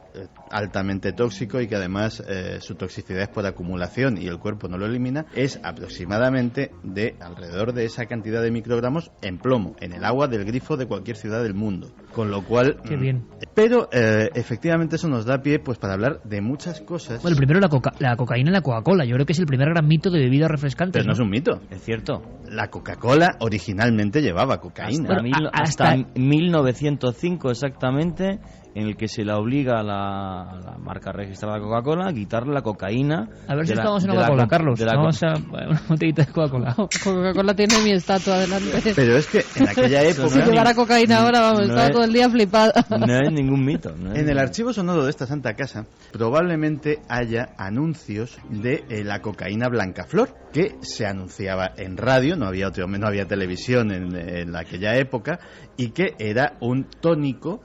altamente tóxico y que además su toxicidad es por acumulación y el cuerpo no lo elimina, es aproximadamente de alrededor de esa cantidad de microgramos en plomo, en el agua del grifo de cualquier ciudad del mundo. Con lo cual... Qué bien. Pero efectivamente eso nos da pie pues para hablar de muchas cosas. Bueno, primero la cocaína en la Coca-Cola. Yo creo que es el primer gran mito de bebidas refrescantes. Pero no es un mito. Es cierto. La Coca-Cola originalmente llevaba cocaína. Hasta 1905 exactamente, en el que se la obliga a la marca registrada Coca-Cola a quitarle la cocaína. A ver si estamos en Coca-Cola, Carlos. Vamos a una botellita de Coca-Cola. Coca-Cola tiene mi estatua delante. Pero es que en aquella época... Si llevara cocaína ahora, vamos, estaba todo el día flipada. No es ningún mito. En el archivo sonoro de esta Santa Casa probablemente haya anuncios de la cocaína Blancaflor, que se anunciaba en radio, no había televisión en aquella época, y que era un tónico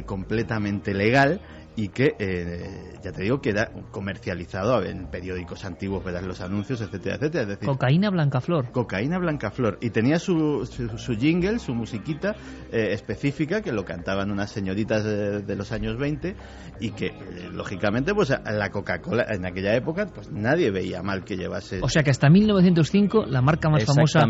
completamente legal y que, ya te digo, que era comercializado en periódicos antiguos, verás los anuncios, etcétera, etcétera. Es decir, cocaína Blancaflor. Cocaína Blancaflor. Y tenía su jingle, su musiquita específica, que lo cantaban unas señoritas de los años 20 y que, lógicamente, pues la Coca-Cola en aquella época, pues nadie veía mal que llevase... O sea que hasta 1905 la marca más famosa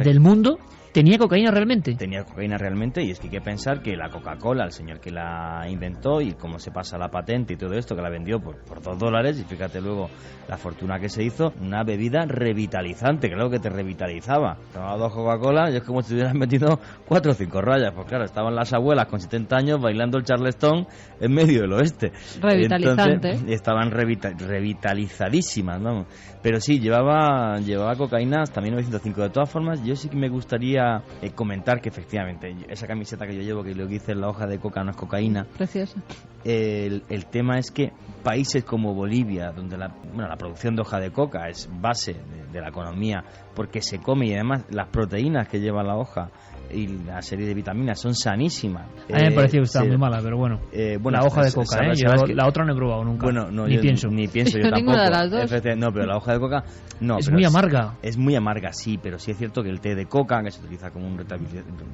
del mundo tenía cocaína realmente. Tenía cocaína realmente, y es que hay que pensar que la Coca-Cola, el señor que la inventó y cómo se pasa la patente y todo esto, que la vendió por $2, y fíjate luego la fortuna que se hizo, una bebida revitalizante, claro que te revitalizaba. Tomaba 2 Coca-Cola y es como si te hubieran metido 4 o 5 rayas, pues claro, estaban las abuelas con 70 años bailando el charleston en medio del oeste. Revitalizante. Entonces, estaban revitalizadísimas, vamos. Pero sí, llevaba cocaína hasta 1905. De todas formas, yo sí que me gustaría comentar que efectivamente esa camiseta que yo llevo, que lo que dice la hoja de coca no es cocaína. Preciosa. El tema es que países como Bolivia, donde la producción de hoja de coca es base de la economía, porque se come, y además las proteínas que lleva la hoja y la serie de vitaminas son sanísimas. A mí me pareció que estaba muy mala, pero bueno. La hoja de coca, la otra no he probado nunca. Bueno, no, ni pienso yo tampoco. Ninguna de las dos. No, pero la hoja de coca no. Es muy amarga. Es muy amarga, sí, pero sí es cierto que el té de coca, que se utiliza como un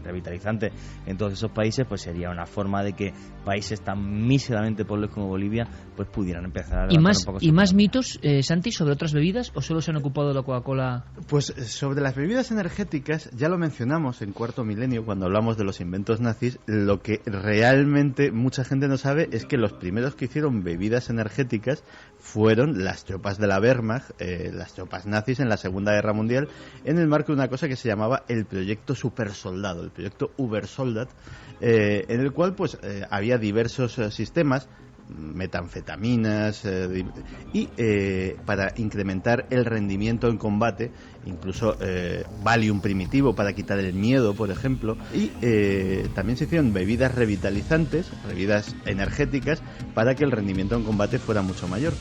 revitalizante en todos esos países, pues sería una forma de que países tan míseramente pobres como Bolivia pues pudieran empezar a levantar un poco. ¿Y más mitos, Santi, sobre otras bebidas, o solo se han ocupado de la Coca-Cola? Pues sobre las bebidas energéticas ya lo mencionamos en Cuarto Milenio cuando hablamos de los inventos nazis. Lo que realmente mucha gente no sabe es que los primeros que hicieron bebidas energéticas fueron las tropas de la Wehrmacht, las tropas nazis en la Segunda Guerra Mundial, en el marco de una cosa que se llamaba el proyecto Supersoldado, el proyecto Ubersoldat, en el cual pues había diversos sistemas, metanfetaminas, y para incrementar el rendimiento en combate, incluso Valium primitivo para quitar el miedo, por ejemplo, y también se hicieron bebidas revitalizantes, bebidas energéticas, para que el rendimiento en combate fuera mucho mayor.